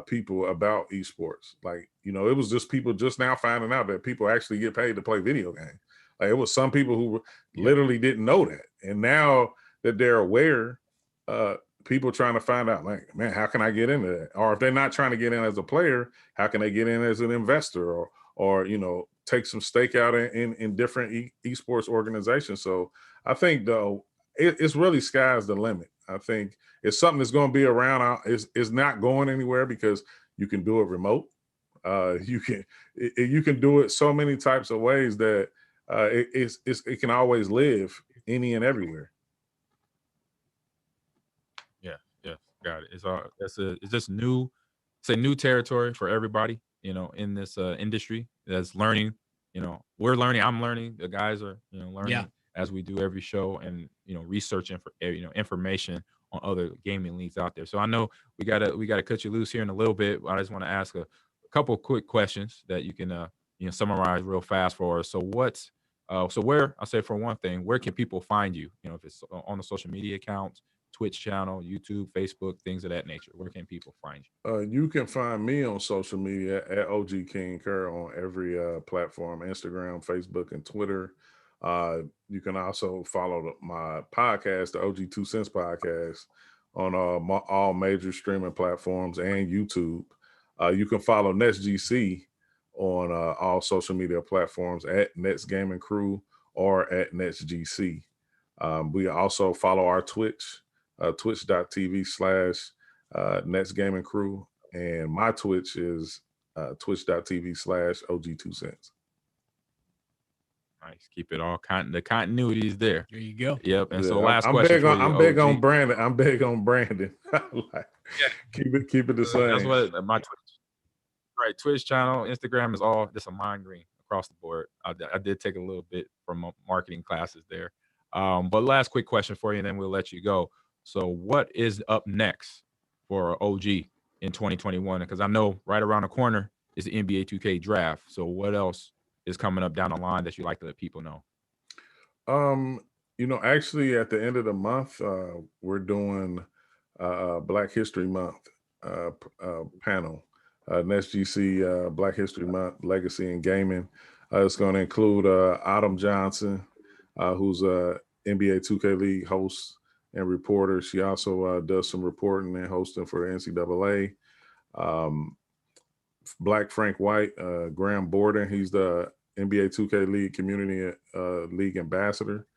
people about esports. Like, it was just people just now finding out that people actually get paid to play video games. Like, it was some people who literally didn't know that. And now that they're aware, people trying to find out, like, man, how can I get into that? Or if they're not trying to get in as a player, how can they get in as an investor or take some stake out in different esports organizations? So I think, though, it's really sky's the limit. I think it's something that's going to be around. It's not going anywhere, because you can do it remote. You can do it so many types of ways that it can always live any and everywhere. Yeah, got it. It's just new. It's a new territory for everybody, in this industry that's learning. We're learning. I'm learning. The guys are, learning as we do every show, and researching for information on other gaming leagues out there. So I know we gotta cut you loose here in a little bit. I just want to ask a couple quick questions that you can summarize real fast for us. So where, I'll say, for one thing, where can people find you? If it's on the social media accounts, Twitch channel, YouTube, Facebook, things of that nature. Where can people find you? You can find me on social media at Ogkingcurt on every platform: Instagram, Facebook, and Twitter. You can also follow my podcast, the OG 2 Cents Podcast, on all major streaming platforms and YouTube. You can follow NetsGC on all social media platforms at Nets Gaming Crew or at NetsGC. We also follow our Twitch, twitch.tv/Nets Gaming Crew. And my Twitch is twitch.tv/OG2 Cents. Nice. Keep it all the continuity is there. There you go. Yep. And Yeah, so last question. I'm big on branding. I'm big on branding. Like, keep it the same. That's what my Twitch channel, Instagram is all just a mind green across the board. I did take a little bit from marketing classes there. But last quick question for you, and then we'll let you go. So what is up next for OG in 2021? Because I know right around the corner is the NBA 2K draft. So what else is coming up down the line that you like to let people know? Actually at the end of the month, we're doing Black History Month panel. NetsGC Black History Month Legacy in Gaming. It's going to include Autumn Johnson, who's a NBA 2K League host, and reporter. She also does some reporting and hosting for the NCAA. Black Frank White, Graham Borden, he's the NBA 2K League Community League Ambassador.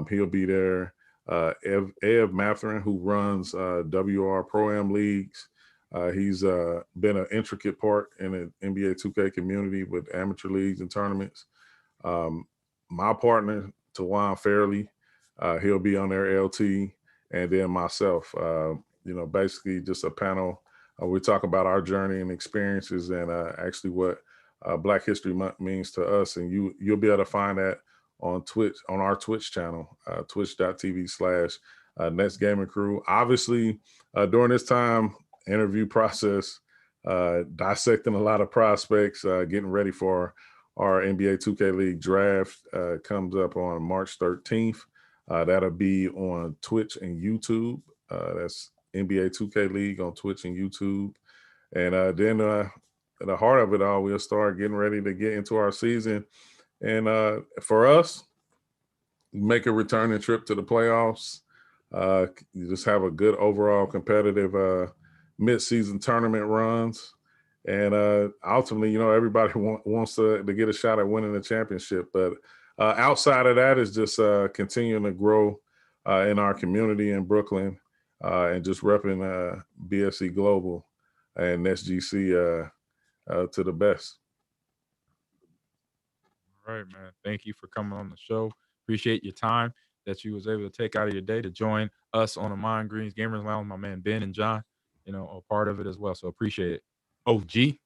He'll be there. Ev Matherin, who runs WR Pro-Am Leagues. He's been an intricate part in the NBA 2K community with amateur leagues and tournaments. My partner, Tawan Fairley, he'll be on their LT, and then myself. Basically just a panel. We talk about our journey and experiences and actually what Black History Month means to us. And you'll be able to find that on Twitch, on our Twitch channel, twitch.tv/Nets Gaming Crew. Obviously, during this time, interview process, dissecting a lot of prospects, getting ready for our NBA 2K League draft comes up on March 13th. That'll be on Twitch and YouTube. That's NBA 2K League on Twitch and YouTube. And then at the heart of it all, we'll start getting ready to get into our season. And for us, make a returning trip to the playoffs. You just have a good overall competitive mid-season tournament runs. And ultimately, everybody wants to get a shot at winning the championship. But outside of that is just continuing to grow in our community in Brooklyn and just repping BSC Global and SGC to the best. All right, man. Thank you for coming on the show. Appreciate your time that you was able to take out of your day to join us on the Mind Greens Gamers Lounge. My man Ben and John, a part of it as well. So appreciate it. OG,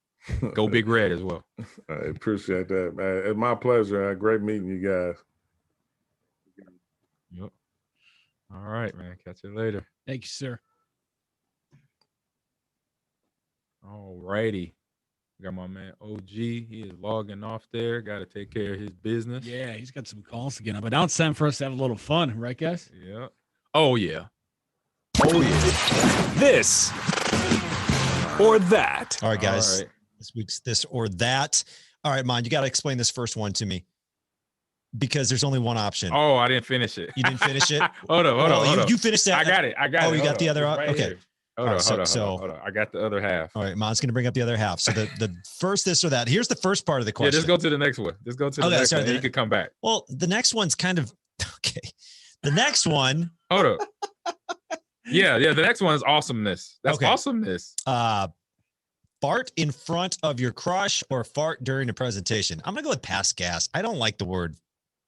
go Big Red as well. I appreciate that, man. It's my pleasure. Great meeting you guys. Yep. All right, man. Catch you later. Thank you, sir. All righty. Got my man OG. He is logging off there. Got to take care of his business. Yeah, he's got some calls to get on. But now it's time for us to have a little fun, right, guys? Yeah. Oh, yeah. Oh, yeah. This or that. All right, guys. All right. This week's this or that. All right, Mon, you got to explain this first one to me because there's only one option. Oh, I didn't finish it. You didn't finish it? Hold on. You finished that? I got it. Oh, you got the other option? Okay. Here. Hold on. I got the other half. All right, Mon's going to bring up the other half. So the first this or that. Here's the first part of the question. Yeah, just go to the next one. Just go to the next one. You could come back. Well, the next one's kind of okay. The next one. Hold up. Yeah. The next one is awesomeness. That's okay. Awesomeness. Fart in front of your crush or fart during a presentation. I'm gonna go with pass gas. I don't like the word.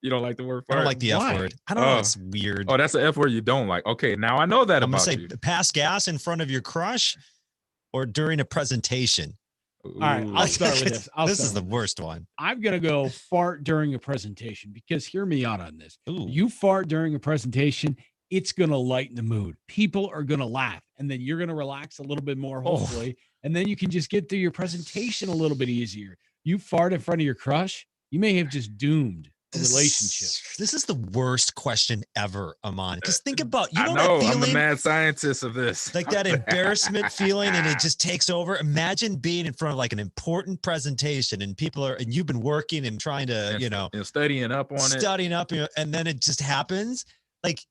You don't like the word fart? I don't like the F word. I don't know. It's weird. Oh, that's the F word you don't like. Okay, now I know that I'm about gonna say you. Pass gas in front of your crush or during a presentation. All right, I'll start with this. This is the worst one. I'm going to go fart during a presentation because hear me out on this. Ooh. You fart during a presentation, it's going to lighten the mood. People are going to laugh, and then you're going to relax a little bit more, hopefully, and then you can just get through your presentation a little bit easier. You fart in front of your crush, you may have just doomed a relationship. This is the worst question ever, Ahman. Because think about, I know I'm the mad scientist of this. Like that embarrassment feeling, and it just takes over. Imagine being in front of like an important presentation, and people are, and you've been working and trying to, and studying up on it, and then it just happens. Like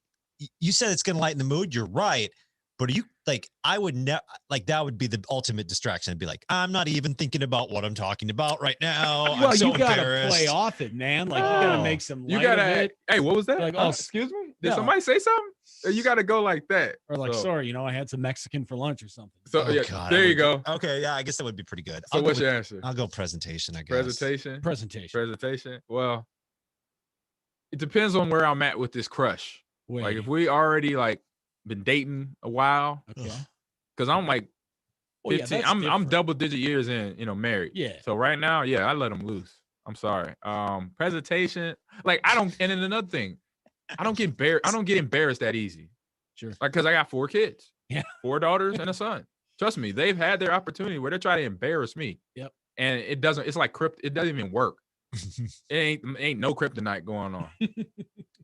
you said, it's going to lighten the mood. You're right. But are you like, I would never like that would be the ultimate distraction. I'd be like, I'm not even thinking about what I'm talking about right now. Well, I'm so you gotta embarrassed. play off it, man. Like you gotta make some. You gotta. Hey, what was that? Like, excuse me. Did somebody say something? You gotta go like that. Or like, sorry, I had some Mexican for lunch or something. So God, there you go. Okay, yeah, I guess that would be pretty good. So what's your answer? I'll go presentation. I guess Presentation. Well, it depends on where I'm at with this crush. Wait. Like if we already been dating a while, okay, because I'm 15. I'm double digit years in, married. Yeah. So right now, I let them loose. I'm sorry. Presentation, I don't. And then another thing, I don't get embarrassed that easy. Sure. Because I got 4 kids. Yeah. 4 daughters and a son. Trust me, they've had their opportunity where they try to embarrass me. Yep. And it doesn't. It's like it doesn't even work. It ain't no kryptonite going on.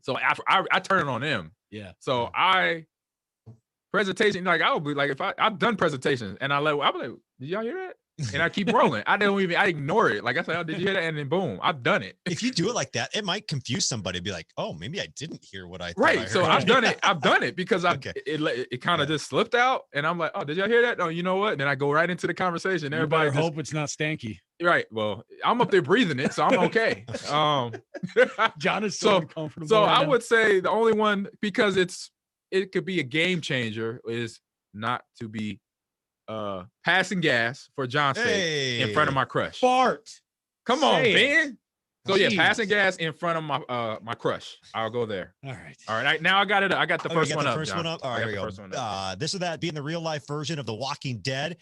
So I turn it on them. Yeah. So presentation, I'll be like, if I've done presentations and I'll be like, did y'all hear and I keep rolling. I ignore it. Like I said, oh, did you hear that? And then boom, I've done it. If you do it like that, it might confuse somebody. Be like, oh, maybe I didn't hear what I thought I Right. heard. So I've done it. I've done it because it kind of just slipped out, and I'm like, oh, did y'all hear that? No, you know what? And then I go right into the conversation. Everybody better hope it's not stanky. Right. Well, I'm up there breathing it, so I'm okay. John is so uncomfortable. So I would say the only one, because it could be a game changer, is not to be passing gas for John's sake in front of my crush. Fart. Come on, Say it. Ben. So yeah, passing gas in front of my crush. I'll go there. All right. All right. Now I got it. I got the first one up. First one up. All right, here we go. This or that, being the real life version of The Walking Dead,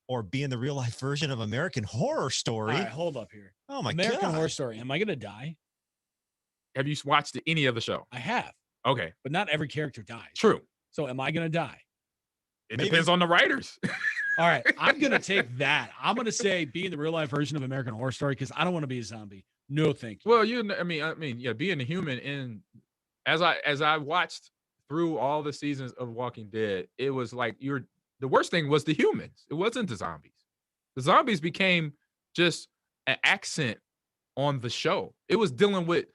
or being the real life version of American Horror Story. All right, hold up here. Oh my American God. Horror Story. Am I gonna die? Have you watched any of the show? I have, Okay. but not every character dies. True. So am I gonna die? It depends on the writers. All right, I'm gonna take that. I'm gonna say being the real life version of American Horror Story because I don't want to be a zombie. No, thank you. Well, I mean, yeah, being a human, and as I watched through all the seasons of Walking Dead, it was like the worst thing was the humans. It wasn't the zombies. The zombies became just an accent on the show. It was dealing with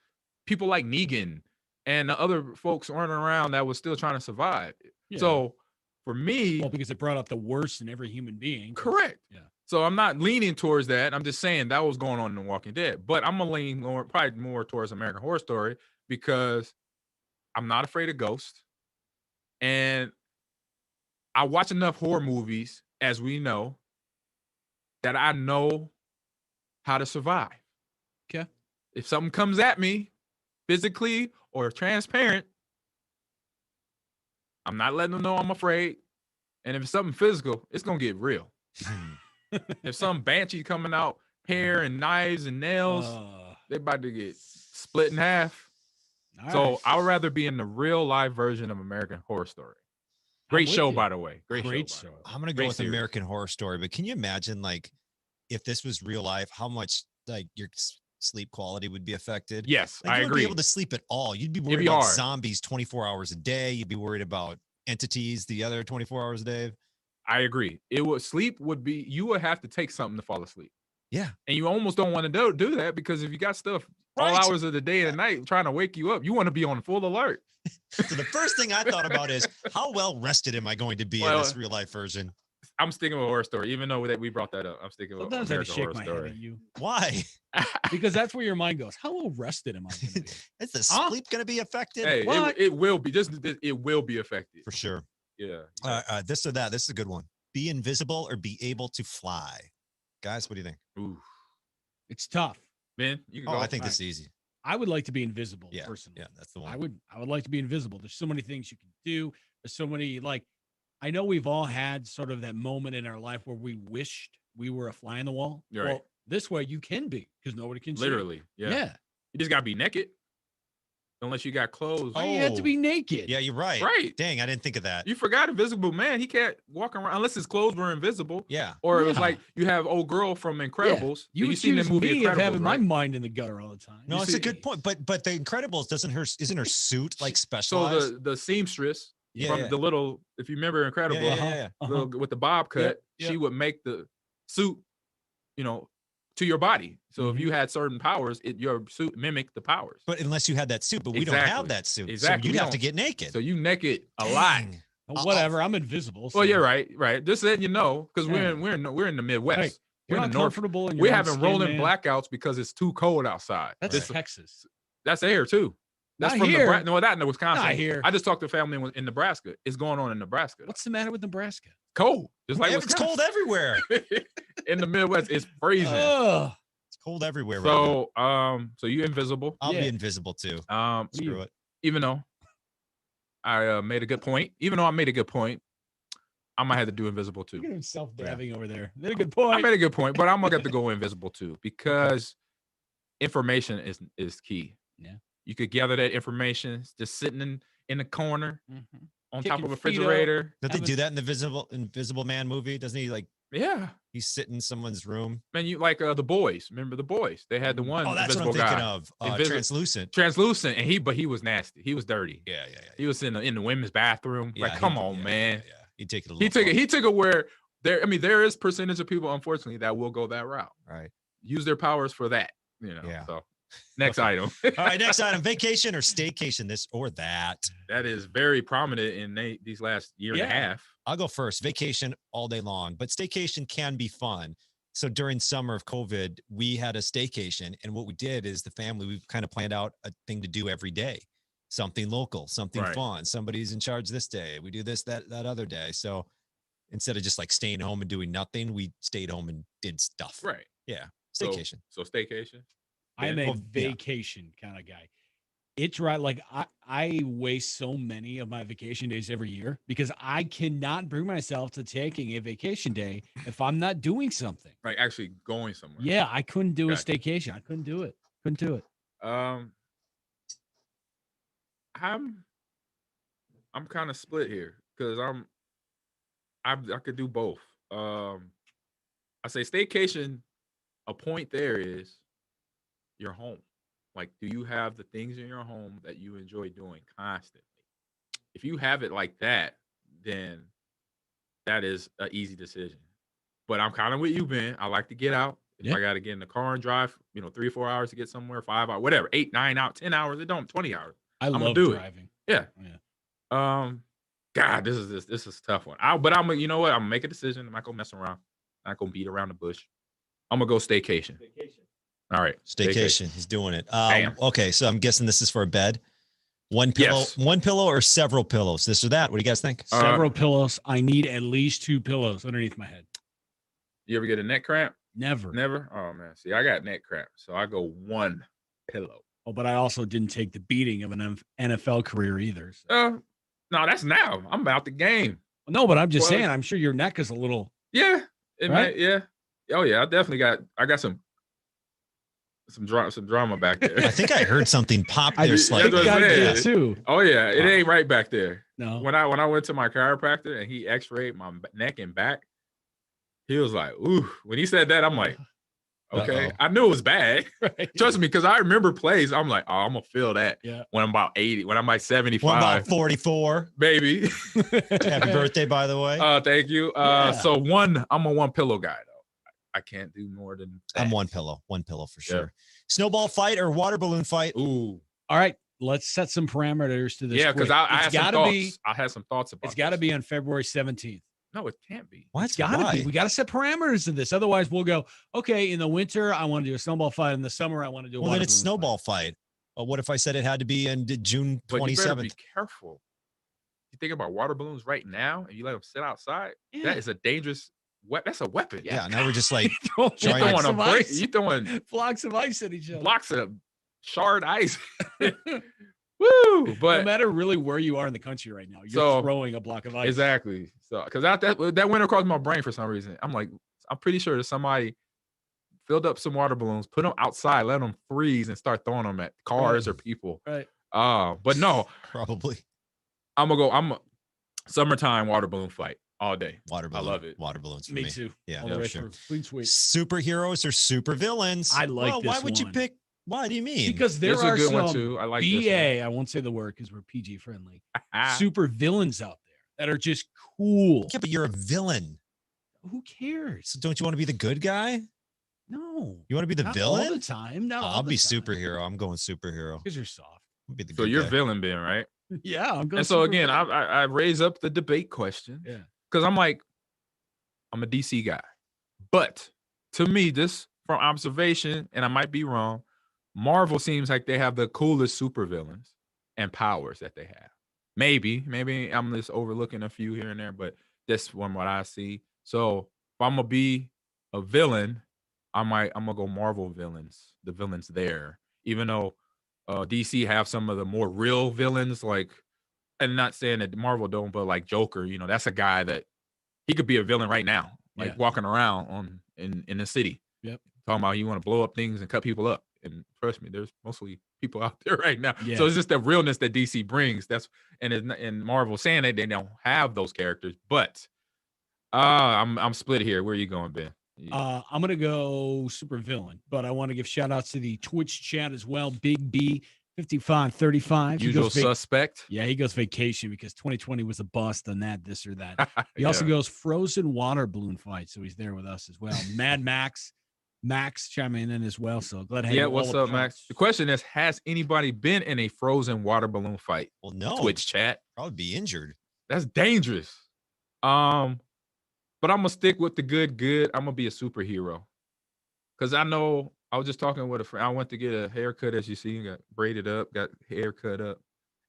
people like Negan and the other folks running around that was still trying to survive. Yeah. So for me, well, because it brought up the worst in every human being. Correct. Yeah. So I'm not leaning towards that. I'm just saying that was going on in The Walking Dead. But I'm gonna lean probably more towards American Horror Story because I'm not afraid of ghosts, and I watch enough horror movies, as we know, that I know how to survive. Okay. If something comes at me, physically or transparent, I'm not letting them know I'm afraid. And if it's something physical, it's gonna get real. If some banshee coming out, hair and knives and nails, they're about to get split in half. So I would rather be in the real live version of American Horror Story. Great show, by the way. Great show. I'm gonna go with American Horror Story, but can you imagine, like, if this was real life, how much like your sleep quality would be affected? Yes, like, I you wouldn't agree. be able to sleep at all. You'd be worried about zombies 24 hours a day. You'd be worried about entities the other 24 hours a day. I agree. Sleep would be, you would have to take something to fall asleep. Yeah. And you almost don't want to do that because if you got stuff all hours of the day and night trying to wake you up, you want to be on full alert. So the first thing I thought about is how well rested am I going to be in this real life version? I'm sticking with Horror Story, even though that we brought that up. I'm sticking with American Horror Story. You. Why? Because that's where your mind goes. How well rested am I going to be? Is the sleep going to be affected? Hey, it will be. It will be affected. For sure. Yeah. This or that. This is a good one. Be invisible or be able to fly. Guys, what do you think? Ooh. It's tough. Ben, you can go. I think this is easy. I would like to be invisible, yeah, personally. Yeah, that's the one. I would like to be invisible. There's so many things you can do. There's so many, like, I know we've all had sort of that moment in our life where we wished we were a fly on the wall. Right. Well, this way you can be because nobody can Literally, see. Yeah. You just gotta be naked. Unless you got clothes. Oh, you have to be naked. Yeah, you're right. Right. Dang, I didn't think of that. You forgot Invisible Man. He can't walk around unless his clothes were invisible. Yeah. Or it was like you have old girl from Incredibles. Yeah. You seen the movie Incredibles, of having right? my mind in the gutter all the time. No, it's a good point. But the Incredibles isn't her suit like specialized? So the seamstress from the little, if you remember Incredibles, little, with the bob cut, she would make the suit, to your body. So if you had certain powers, your suit mimicked the powers. But unless you had that suit, but we don't have that suit. Exactly. So you'd have to get naked. So you naked a lot. Well, whatever. I'm invisible. So. Well, you're right. Just letting you know, because we're in the Midwest. Hey, we're in the North. We're having rolling blackouts because it's too cold outside. That's Texas. That's air too. That's not from here. Nebraska. No, not in Wisconsin. Not here. I just talked to a family in Nebraska. It's going on in Nebraska. What's the matter with Nebraska? Cold. Just like it's cold everywhere. In the Midwest, it's freezing. It's cold everywhere. So, so you invisible. I'll be invisible too. Screw it. Even though I made a good point, I might have to do invisible too. Look at him self-dabbing over there. Made a good point. I made a good point, but I'm gonna have to go invisible too because information is key. Yeah. You could gather that information just sitting in the corner on top of a Kicking feet refrigerator. Don't they do that in the Invisible Man movie? Doesn't he he's sitting in someone's room? Man, you like the boys. Remember the boys? They had the one. Oh, that's what I'm thinking of. Translucent. Translucent, and he was nasty. He was dirty. Yeah. He was in the women's bathroom. Yeah, come on, man. Yeah. He took it. He took it where there is percentage of people, unfortunately, that will go that route. Right. Use their powers for that. Yeah. So next item. All right, next item: vacation or staycation. This or that. That is very prominent in these last year and a half. I'll go first. Vacation all day long, but staycation can be fun. So during summer of COVID, we had a staycation, and what we did is the family, we kind of planned out a thing to do every day, something local, something fun. Somebody's in charge this day. We do this, that other day. So instead of just like staying home and doing nothing, we stayed home and did stuff. Right. Yeah. Staycation. So staycation. I'm a vacation kind of guy. It's right. Like I waste so many of my vacation days every year because I cannot bring myself to taking a vacation day if I'm not doing something. Like actually going somewhere. Yeah, I couldn't do a staycation. I couldn't do it. Couldn't do it. I'm kind of split here because I could do both. I say staycation. A point there is your home. Like, do you have the things in your home that you enjoy doing constantly? If you have it like that, then that is an easy decision. But I'm kind of with you, Ben. I like to get out. If I got to get in the car and drive, 3 or 4 hours to get somewhere, 5 hours, whatever, 8, 9 out, 10 hours, it don't 20 hours. I'm love driving. Yeah. God, this is a tough one. But I'm you know what? I'm gonna make a decision. I'm not gonna mess around. I'm not gonna beat around the bush. I'm gonna go staycation. All right. Staycation. He's doing it. Okay, so I'm guessing this is for a bed. One pillow, Yes. one pillow or several pillows? This or that? What do you guys think? Several pillows. I need at least 2 pillows underneath my head. You ever get a neck cramp? Never. Never? Oh man. See, I got neck cramp. So I go 1 pillow. Oh, but I also didn't take the beating of an NFL career either. So. No, that's now. I'm about the game. No, but I'm just saying, I'm sure your neck is a little. Yeah. Right? Yeah. Oh yeah. I got some drama back there. I think I heard something pop there. I did too. Oh yeah. It ain't right back there. No. When I went to my chiropractor and he x-rayed my neck and back, he was like, ooh. When he said that, I'm like, okay. I knew it was bad. Right. Trust me, because I remember plays. I'm like, oh, I'm gonna feel that when I'm about 80, when I'm like 75. What about 44? Baby. Happy birthday, by the way. Thank you. So I'm a 1 pillow guy though. I can't do more than that. I'm 1 pillow for sure. Yeah. Snowball fight or water balloon fight? Ooh. All right. Let's set some parameters to this. Yeah, because I had some thoughts. I had some thoughts about It's got to be on February 17th. No, it can't be. What? It's got to be. We got to set parameters to this. Otherwise, we'll go, okay, in the winter, I want to do a snowball fight. In the summer, I want to do a water then it's balloon snowball fight. Well, what if I said it had to be in June 27th? But you better be careful. You think about water balloons right now and you let them sit outside, that is a dangerous that's a weapon. Yeah, now we're just like you throwing blocks of ice at each other. Blocks of shard ice. Woo! But no matter really where you are in the country right now, you're throwing a block of ice. Exactly. So because that went across my brain for some reason. I'm like, I'm pretty sure that somebody filled up some water balloons, put them outside, let them freeze, and start throwing them at cars or people. Right. But no, probably. I'm a summertime water balloon fight all day. Water balloon. I love it. Water balloons for me too. Yeah, all the way through. Sweet. Superheroes or super villains? I like this why would you pick? Why do you mean? Because there are a good some one too. I like BA. I won't say the word because we're PG friendly. Super villains out there that are just cool. Yeah, but you're a villain. Who cares? So don't you want to be the good guy? No. You want to be the Not villain all the time? No. I'll be superhero. I'm going superhero. Because you're soft. Be the so you're villain, Ben, right? Yeah, I'm going. And so again, I raise up the debate question. Yeah. Because I'm a DC guy, but to me, this from observation, and I might be wrong, Marvel seems like they have the coolest supervillains and powers that they have. Maybe I'm just overlooking a few here and there, but that's from what I see. So if I'm gonna be a villain, I'm gonna go Marvel villains, the villains there. Even though DC have some of the more real villains, like, and not saying that Marvel don't, but like Joker, that's a guy that he could be a villain right now, like walking around in the city. Yep. Talking about you want to blow up things and cut people up. And trust me, there's mostly people out there right now. Yeah. So it's just the realness that DC brings. And Marvel saying that they don't have those characters, but I'm split here. Where are you going, Ben? I'm gonna go super villain, but I want to give shout outs to the Twitch chat as well. Big B 55, 35. Usual suspect. Yeah, he goes vacation because 2020 was a bust on that, this or that. He also Yeah. goes frozen water balloon fight, so he's there with us as well. Mad Max chiming in as well. So glad to have Yeah, you what's all up, Max? The question is, has anybody been in a frozen water balloon fight? Well, no. Twitch chat. Probably be injured. That's dangerous. But I'm gonna stick with the good. I'm gonna be a superhero. Cause I know I was just talking with a friend. I went to get a haircut, as you see, got braided up, got hair cut up.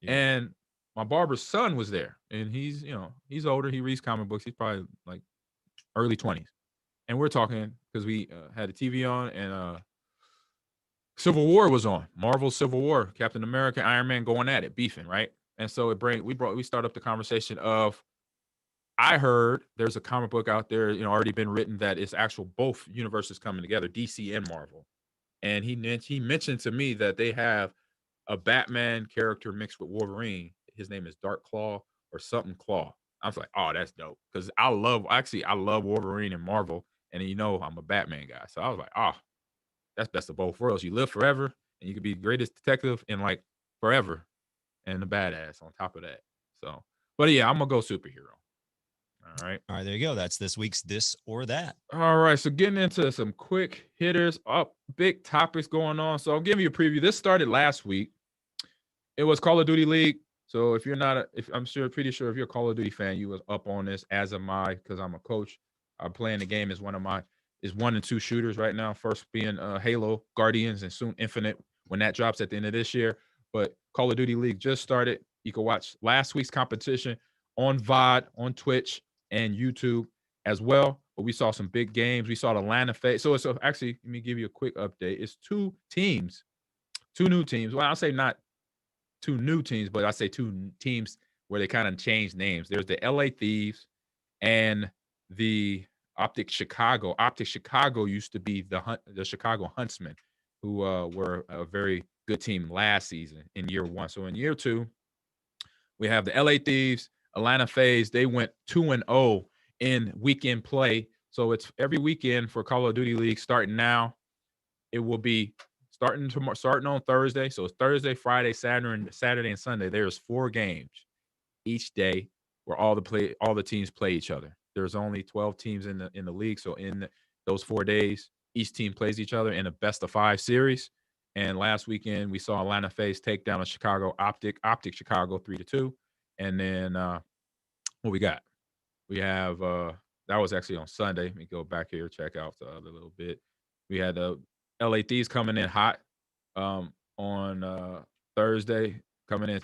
Yeah. And my barber's son was there. And he's older. He reads comic books. He's probably like early 20s. And we're talking because we had the TV on and Civil War was on. Marvel Civil War, Captain America, Iron Man going at it, beefing, right? And so we start up the conversation of, I heard there's a comic book out there, already been written that is actual both universes coming together, DC and Marvel. And he mentioned to me that they have a Batman character mixed with Wolverine. His name is Dark Claw or something Claw. I was like, oh, that's dope. Because I love Wolverine and Marvel. And I'm a Batman guy. So I was like, oh, that's best of both worlds. You live forever and you could be the greatest detective in like forever and the badass on top of that. So, but yeah, I'm going to go superhero. All right. All right, there you go. That's this week's This or That. All right. So getting into some quick hitters, big topics going on. So I'll give you a preview. This started last week. It was Call of Duty League. So if you're not, pretty sure if you're a Call of Duty fan, you was up on this, as am I, because I'm a coach. I'm playing the game is 1 and 2 shooters right now. First being Halo, Guardians, and soon Infinite when that drops at the end of this year. But Call of Duty League just started. You can watch last week's competition on VOD, on Twitch, and YouTube as well. But we saw some big games. We saw the Atlanta phase. So actually, let me give you a quick update. It's 2 new teams. Well, I'll say not 2 new teams, but I say 2 teams where they kind of changed names. There's the LA Thieves and the Optic Chicago. Optic Chicago used to be the Chicago Huntsmen, who were a very good team last season in year 1. So in year 2, we have the LA Thieves, Atlanta FaZe. They went 2-0 in weekend play. So it's every weekend for Call of Duty League starting now. It will be starting on Thursday. So it's Thursday, Friday, Saturday, and Sunday. There's 4 games each day where all the teams play each other. There's only 12 teams in the league. So in those 4 days, each team plays each other in a best of 5 series. And last weekend, we saw Atlanta FaZe take down a Chicago Optic Chicago 3-2. And then what we got? We have that was actually on Sunday. Let me go back here, check out the other little bit. We had the LA Thieves coming in hot on Thursday, coming in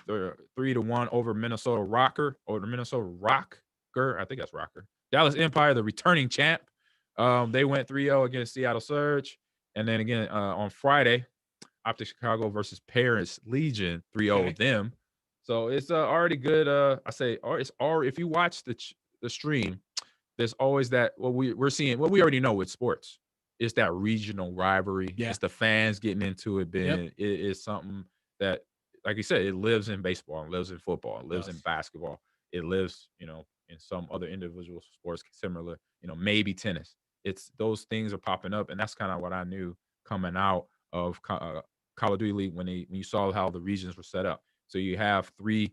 3-1 over Minnesota Rocker. I think that's Rocker. Dallas Empire, the returning champ. They went 3-0 against Seattle Surge. And then again on Friday, Optic Chicago versus Paris Legion, 3-0 of them. So it's already good. It's already, if you watch the stream, there's always that we're seeing what we already know with sports. It's that regional rivalry. Yeah. It's the fans getting into it. It is something that, like you said, it lives in baseball, it lives in football, it lives in basketball, it lives, in some other individual sports similar, maybe tennis. It's those things are popping up, and that's kind of what I knew coming out of Call of Duty League when you saw how the regions were set up. So you have 2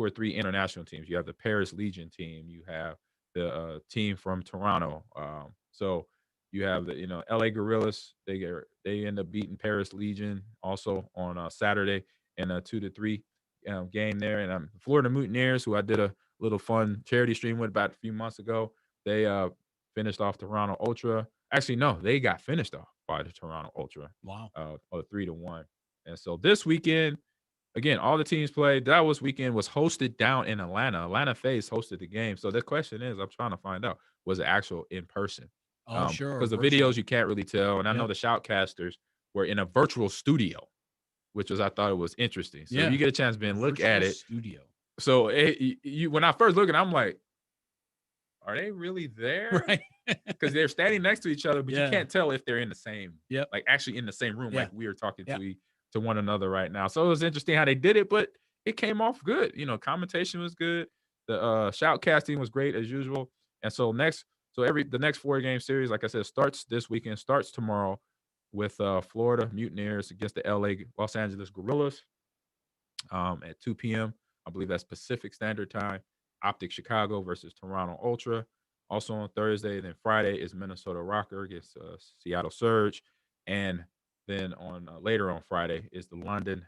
or 3 international teams. You have the Paris Legion team. You have the team from Toronto. So you have the LA Gorillas. They end up beating Paris Legion also on Saturday in a 2-3 game there. And Florida Mutineers, who I did a little fun charity stream with about a few months ago, they finished off Toronto Ultra. Actually, no, they got finished off by the Toronto Ultra. Wow. 3-1. And so this weekend, again, all the teams played. That weekend was hosted down in Atlanta. Atlanta FaZe hosted the game. So the question is, I'm trying to find out, was it actual in person? Oh, sure. Because the videos you can't really tell. And I know the shoutcasters were in a virtual studio, which I thought it was interesting. So if you get a chance, Ben, look at it. Studio. So when I first looked at it, I'm like, are they really there? Right. Because they're standing next to each other, but you can't tell if they're in the same, like actually in the same room, like we are talking to one another right now. So it was interesting how they did it, but it came off good. Commentation was good. The shoutcasting was great as usual. And so the next 4 game series, like I said, starts this weekend, starts tomorrow with Florida Mutineers against the Los Angeles Gorillas. at 2 p.m. I believe that's Pacific Standard Time. Optic Chicago versus Toronto Ultra. Also on Thursday, then Friday is Minnesota Rocker against Seattle Surge, and then on later on Friday is the London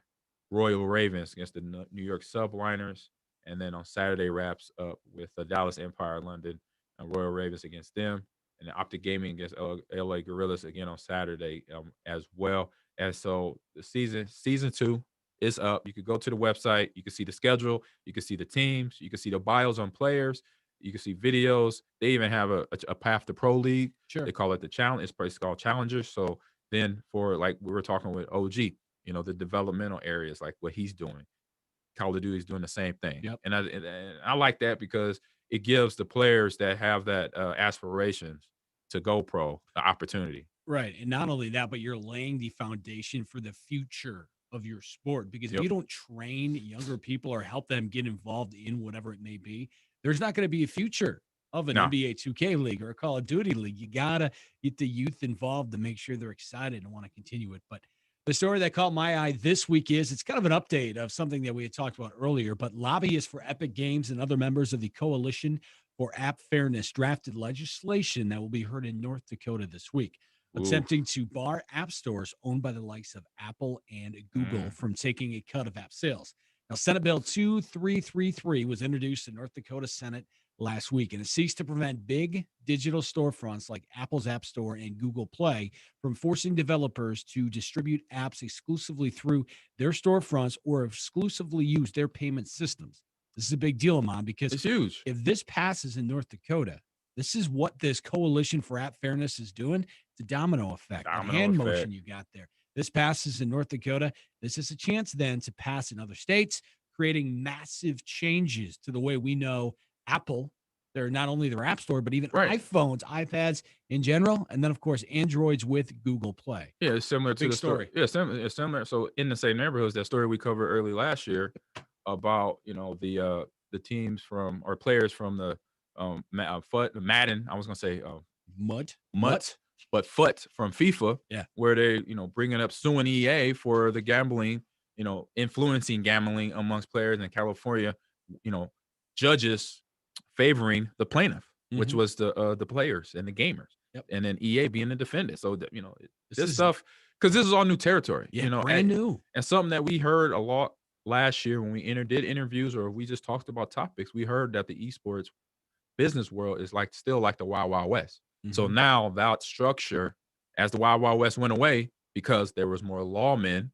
Royal Ravens against the New York Subliners, and then on Saturday wraps up with the Dallas Empire London and Royal Ravens against them, and the Optic Gaming against LA Gorillas again on Saturday as well. And so the season 2 is up. You could go to the website. You can see the schedule. You can see the teams. You can see the bios on players. You can see videos. They even have a Path to Pro League. Sure. They call it the challenge. It's called Challengers. So then for like we were talking with OG, the developmental areas, like what he's doing. Call of Duty is doing the same thing. Yep. And I like that because it gives the players that have that aspirations to go pro the opportunity. Right. And not only that, but you're laying the foundation for the future of your sport, because if you don't train younger people or help them get involved in whatever it may be, there's not going to be a future of an NBA 2K league or a Call of Duty league. You got to get the youth involved to make sure they're excited and want to continue it. But the story that caught my eye this week is it's kind of an update of something that we had talked about earlier, but lobbyists for Epic Games and other members of the Coalition for App Fairness drafted legislation that will be heard in North Dakota this week, attempting to bar app stores owned by the likes of Apple and Google from taking a cut of app sales. Now, Senate Bill 2333 was introduced in North Dakota Senate last week, and it seeks to prevent big digital storefronts like Apple's App Store and Google Play from forcing developers to distribute apps exclusively through their storefronts or exclusively use their payment systems. This is a big deal, Ahman, because it's huge. If this passes in North Dakota, this is what this Coalition for App Fairness is doing. It's a domino effect. Motion you got there. This passes in North Dakota. This is a chance then to pass in other states, creating massive changes to the way we know Apple. They're not only their app store, but even iPhones, iPads in general, and then of course Androids with Google Play. Yeah, it's similar to the story. Yeah, it's similar. So in the same neighborhoods, that story we covered early last year about the teams from or players from the Madden. I was gonna say Mutt, but Foot from FIFA. Yeah, where they bringing up suing EA for the gambling, influencing gambling amongst players in California. Judges favoring the plaintiff, which was the players and the gamers, and then EA being the defendant. So that this stuff, because this is all new territory, brand new, and something that we heard a lot last year when we did interviews or we just talked about topics. We heard that the esports business world is still like the Wild Wild West. So now that structure, as the Wild Wild West went away, because there was more lawmen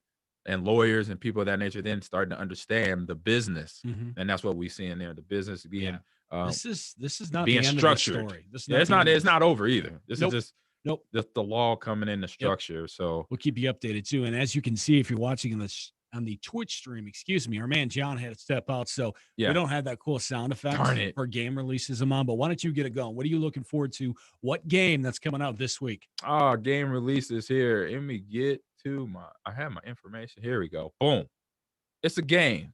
and lawyers and people of that nature, then starting to understand the business, and that's what we see in there. The business being this is not being the end structured. Of the story. This is it's not over either. This is just the law coming into structure. So we'll keep you updated too. And as you can see, if you're watching on the Twitch stream, our man John had to step out, so we don't have that cool sound effect for game releases, Ahman. But why don't you get it going? What are you looking forward to? What game that's coming out this week? Game releases here. Let me get to I have my information. Here we go. Boom. It's a game.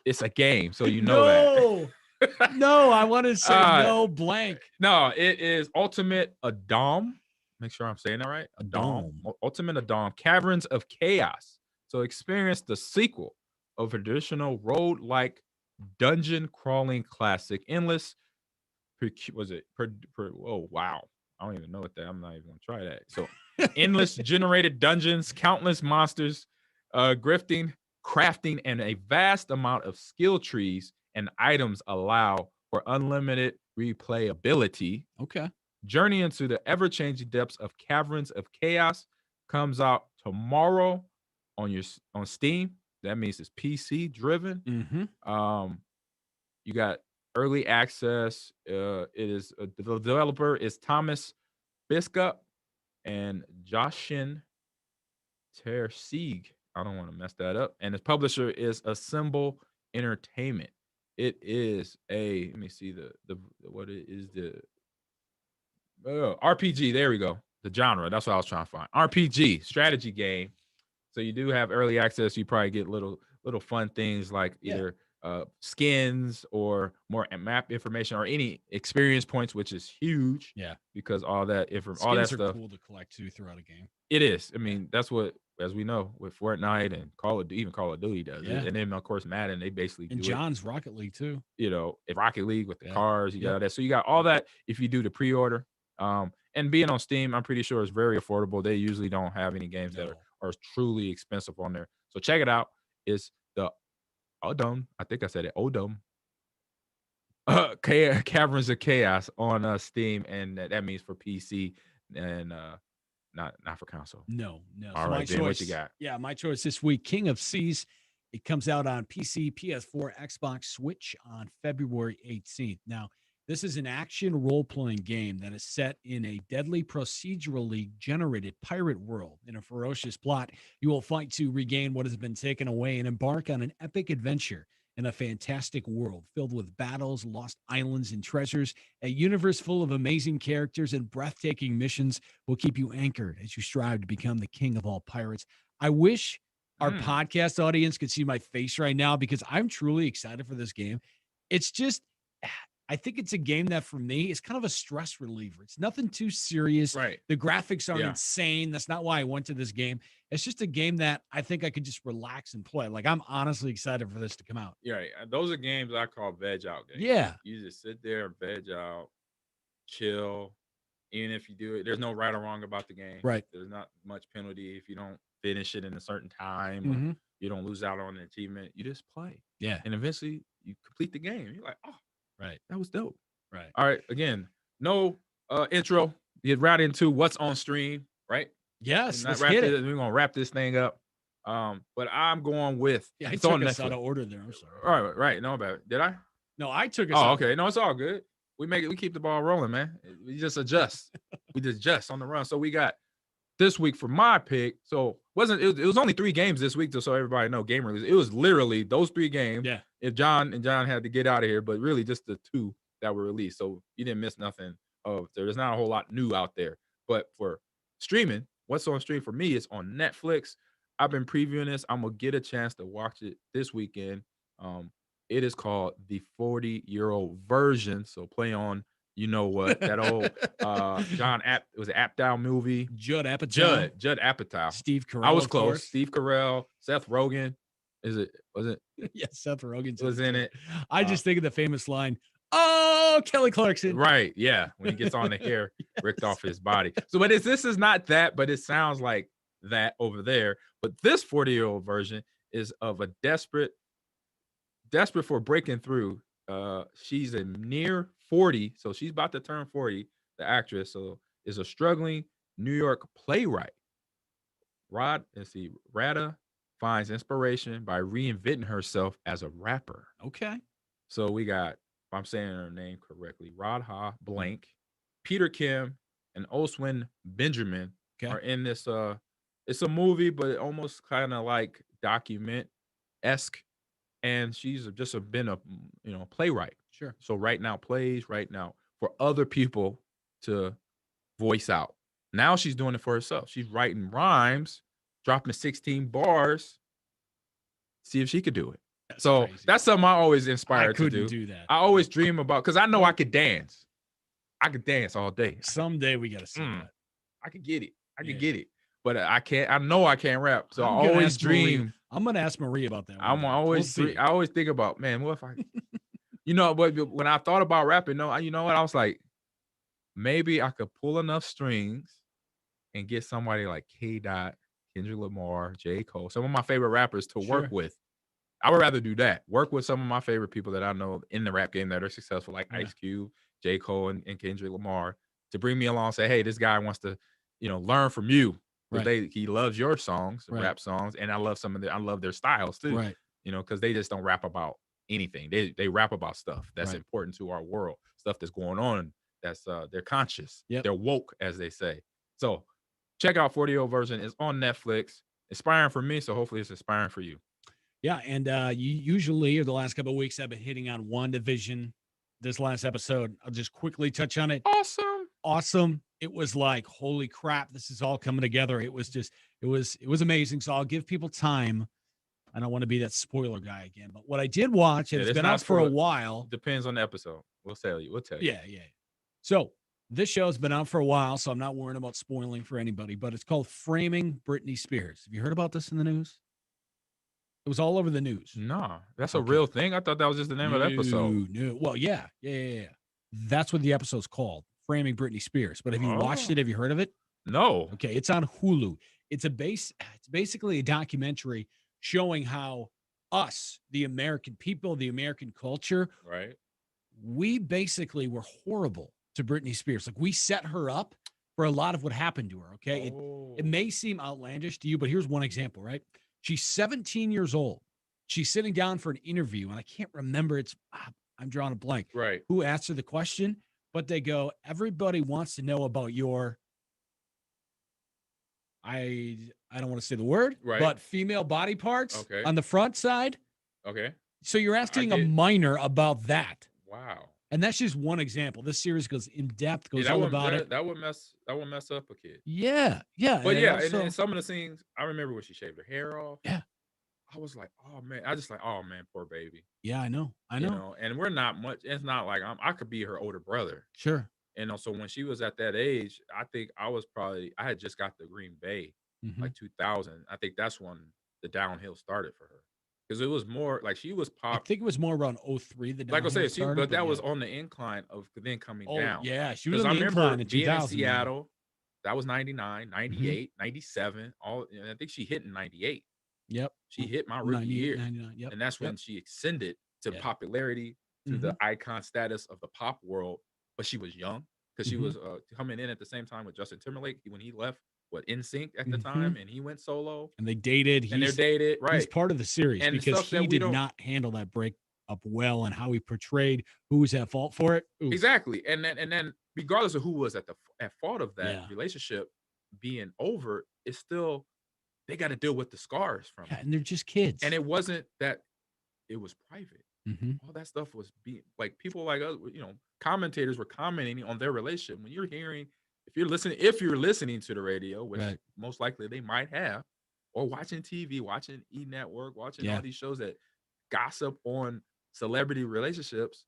It's a game, so that. No, I want to say no blank. No, it is Ultimate Adam. Make sure I'm saying that right. Adam. Ultimate Adam. Caverns of Chaos. So experience the sequel of a traditional road-like dungeon crawling classic. Endless. Oh wow! I don't even know what that. I'm not even gonna try that. So endless generated dungeons, countless monsters, crafting, and a vast amount of skill trees and items allow for unlimited replayability. Okay. Journey into the ever-changing depths of Caverns of Chaos comes out tomorrow on Steam. That means it's PC driven. You got early access. It is the developer is Thomas Biskup and Joshin Tersieg. I don't want to mess that up. And the publisher is Assemble Entertainment. It is let me see what it is RPG. There we go. The genre. That's what I was trying to find. RPG strategy game. So you do have early access. You probably get little fun things like either skins or more map information or any experience points, which is huge. Yeah, because all that skins all that are stuff cool to collect too throughout a game. It is. I mean, that's what as we know, with Fortnite and even Call of Duty does Yeah. it. And then, of course, Madden, they basically And do John's Rocket League too. it, in Rocket League with the Yeah. cars, you got that. So you got all that if you do the pre-order. And being on Steam, I'm pretty sure it's very affordable. They usually don't have any games that are truly expensive on there. So check it out. It's the Odom. I think I said it. Odom. Caverns of Chaos on Steam, and that means for PC and not for console. No. All So right, my Ben, choice, what you got? Yeah, my choice this week, King of Seas. It comes out on PC, PS4, Xbox, Switch on February 18th. Now, this is an action role-playing game that is set in a deadly procedurally generated pirate world. In a ferocious plot, you will fight to regain what has been taken away and embark on an epic adventure in a fantastic world filled with battles, lost islands, and treasures. A universe full of amazing characters and breathtaking missions will keep you anchored as you strive to become the king of all pirates. I wish our podcast audience could see my face right now because I'm truly excited for this game. It's just, I think it's a game that for me is kind of a stress reliever. It's nothing too serious. Right. The graphics aren't insane. That's not why I went to this game. It's just a game that I think I could just relax and play. Like, I'm honestly excited for this to come out. Yeah, those are games I call veg out games. Yeah. You just sit there and veg out, chill. Even if you do it, there's no right or wrong about the game. Right. There's not much penalty if you don't finish it in a certain time. Or you don't lose out on an achievement. You just play. Yeah. And eventually you complete the game. You're like, oh, right, that was dope. Right. All right. Again, no intro. Get right into what's on stream, right? Yes. Let's hit it. We're gonna wrap this thing up. But I'm going with I took us out of order there. I'm sorry. All right. No bad. Did I? No, I took us out. Oh, okay. No, it's all good. We keep the ball rolling, man. We just adjust. We just adjust on the run. So we got this week for my pick. So it was only 3 games this week, so everybody know game release. It was literally those 3 games. Yeah. If John had to get out of here, but really just the 2 that were released. So you didn't miss nothing. There's not a whole lot new out there. But for streaming, what's on stream for me is on Netflix. I've been previewing this. I'm gonna get a chance to watch it this weekend. It is called The 40-Year-Old Version. So play on, you know what, that old it was an Apatow movie. Judd Apatow. Judd Apatow. Steve Carell. I was close. Steve Carell, Seth Rogen. Was it? Yeah, Seth Rogen was in it. I just think of the famous line, "Oh, Kelly Clarkson." Right, yeah. When he gets on the hair ripped off his body. So but this is not that, but it sounds like that over there. But this 40-year-old version is of a desperate for breaking through. She's a near 40, so she's about to turn 40, the actress. So is a struggling New York playwright. Rada finds inspiration by reinventing herself as a rapper. Okay. So we got, if I'm saying her name correctly, Radha Blank, Peter Kim, and Oswin Benjamin are in this. It's a movie, but almost kind of like document-esque. And she's just been a playwright. Sure. So right now for other people to voice out. Now she's doing it for herself. She's writing rhymes, dropping 16 bars. See if she could do it. That's crazy. That's something I always inspired to do. I couldn't do that. I always dream about, because I know I could dance. I could dance all day. Someday we got to see that. I could get it. I could get it. But I can't. I know I can't rap. So I always dream. I'm gonna ask Marie about that. I always think about, man, what if I, but when I thought about rapping, you know what? I was like, maybe I could pull enough strings and get somebody like K. Dot, Kendrick Lamar, J. Cole, some of my favorite rappers to work with. I would rather do that. Work with some of my favorite people that I know in the rap game that are successful, like Ice Cube, J. Cole, and Kendrick Lamar, to bring me along and say, hey, this guy wants to, learn from you. Right. He loves your songs, rap songs, and I love their styles too. Right. Because they just don't rap about anything. They rap about stuff that's important to our world, stuff that's going on. That's they're conscious. Yep. They're woke, as they say. So check out 40-year-old version. It's on Netflix. Inspiring for me, so hopefully it's inspiring for you. Yeah, and you usually, the last couple of weeks, I've been hitting on WandaVision. This last episode, I'll just quickly touch on it. Awesome. It was like, holy crap, this is all coming together. It was amazing. So I'll give people time. I don't want to be that spoiler guy again, but what I did watch, and it's been out for a while. Depends on the episode. We'll tell you. Yeah. So This show's been out for a while, so I'm not worrying about spoiling for anybody, but it's called Framing Britney Spears. Have you heard about this in the news? It was all over the news. No, that's a real thing. I thought that was just the name of the episode. No. Well, yeah. That's what the episode's called, Framing Britney Spears. But have you watched it? Have you heard of it? No. Okay, it's on Hulu. It's basically a documentary showing how us, the American people, the American culture, Right. we basically were horrible to Britney Spears. Like, we set her up for a lot of what happened to her. Okay. It may seem outlandish to you, but here's one example, right? She's 17 years old. She's sitting down for an interview, and I can't remember. I'm drawing a blank. Right. Who asked her the question? But they go, everybody wants to know about your, I don't want to say the word, right, but female body parts okay, on the front side. Okay. So you're asking a minor about that. Wow. And that's just one example. This series goes in depth, goes all about it. That would mess up a kid. Yeah. But and some of the scenes, I remember when she shaved her hair off. Yeah. I was like, oh man, poor baby. Yeah, I know. You know, and we're not much. It's not like I could be her older brother. Sure. And also when she was at that age, I think I had just got to Green Bay, like 2000. I think that's when the downhill started for her. Because it was more like she was pop. I think it was more around 03. Like I said, but that was on the incline of then coming down. Yeah, she was on the incline in 2000. In Seattle, that was 99, 98, 97. I think she hit in 98. Yep. She hit my rookie year. 99, yep. And that's when she ascended to popularity, to the icon status of the pop world. But she was young because she was coming in at the same time with Justin Timberlake when he left. NSYNC at the time, and he went solo, and they dated. They're dated, right? He's part of the series and because he did not handle that break up well, and how he portrayed who was at fault for it. Oof. Exactly, and then regardless of who was at fault of that relationship being over, it's still they got to deal with the scars from it. And they're just kids. And it wasn't that it was private. All that stuff was being like people like us, commentators were commenting on their relationship. When you're hearing. If you're listening to the radio, which most likely they might have, or watching TV, watching E! Network, watching all these shows that gossip on celebrity relationships,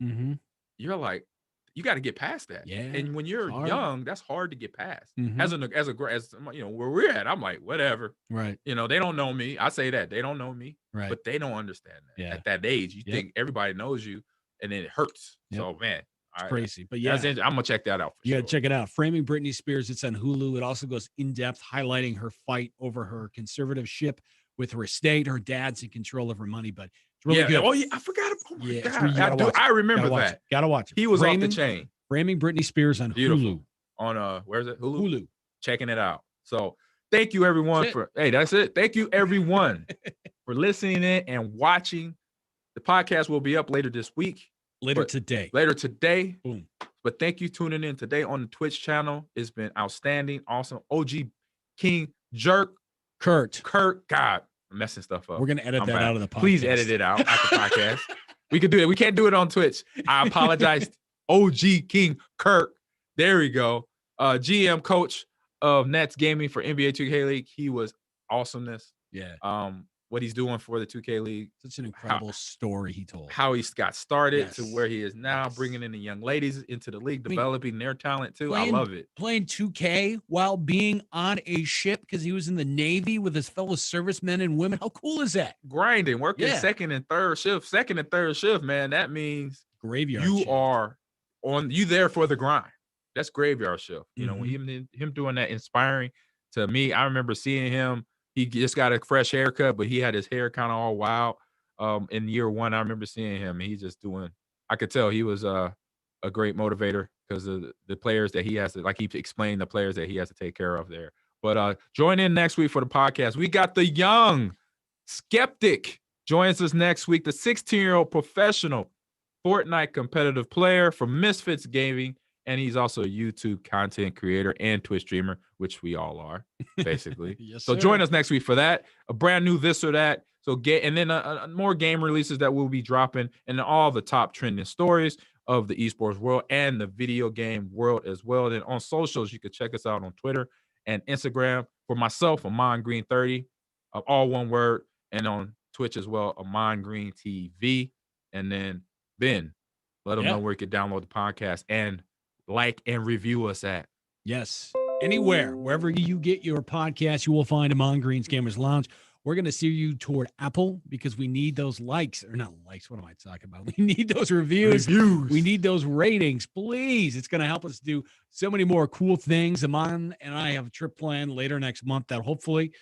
you're like, you got to get past that. Yeah, and when you're young, that's hard to get past. As where we're at, I'm like, whatever. Right. They don't know me. I say that they don't know me, but they don't understand that. At that age, you think everybody knows you, and then it hurts. So man. It's crazy, but I'm gonna check that out. You gotta check it out. Framing Britney Spears. It's on Hulu. It also goes in depth, highlighting her fight over her conservatorship with her estate. Her dad's in control of her money, but it's really good. Oh yeah, I forgot. Oh my God, I remember that. Gotta watch it. He was off the chain. Framing Britney Spears on Hulu. On where is it? Hulu. Checking it out. So thank you everyone that's it. Thank you everyone for listening in and watching. The podcast will be up later this week. Later today. Boom. But thank you tuning in today on the Twitch channel. It's been outstanding, awesome. Ogkingcurt. God, I'm messing stuff up. We're gonna edit that out of the podcast. Please edit it out after the podcast. We could do it. We can't do it on Twitch. I apologize. Ogkingcurt. There we go. GM coach of Nets Gaming for NBA 2K League. He was awesomeness. Yeah. What he's doing for the 2K League. Such an incredible story he told. How he got started to where he is now, bringing in the young ladies into the league, developing their talent too. I love it. Playing 2K while being on a ship because he was in the Navy with his fellow servicemen and women. How cool is that? Grinding, working second and third shift, man. That means graveyard you shift. Are you there for the grind. That's graveyard shift. You know, when him doing that, inspiring to me. I remember seeing him. He just got a fresh haircut, but he had his hair kind of all wild. In year one, I remember seeing him. He just doing. I could tell he was a great motivator because of the players that he has to, like he explained the players that he has to take care of there. But join in next week for the podcast. We got the young skeptic joins us next week. The 16-year-old professional Fortnite competitive player from Misfits Gaming. And he's also a YouTube content creator and Twitch streamer, which we all are, basically. So join us next week for that. A brand new this or that. So and then more game releases that we'll be dropping, and all the top trending stories of the esports world and the video game world as well. Then on socials, you can check us out on Twitter and Instagram. For myself, Ahman Green 30, all one word, and on Twitch as well, Ahman Green TV. And then Ben, let them know where you can download the podcast and like, and review us at. Yes. Anywhere, wherever you get your podcast, you will find Ahman Green's Gamers Lounge. We're going to steer you toward Apple because we need those likes, or not likes. What am I talking about? We need those reviews. We need those ratings, please. It's going to help us do so many more cool things. Ahman and I have a trip planned later next month that hopefully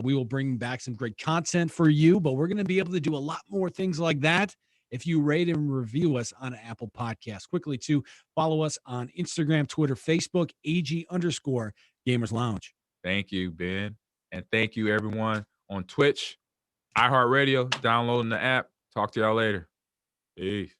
we will bring back some great content for you, but we're going to be able to do a lot more things like that if you rate and review us on Apple Podcasts. Quickly, too, follow us on Instagram, Twitter, Facebook, AG_Gamers Lounge. Thank you, Ben. And thank you, everyone on Twitch, iHeartRadio, downloading the app. Talk to y'all later. Peace.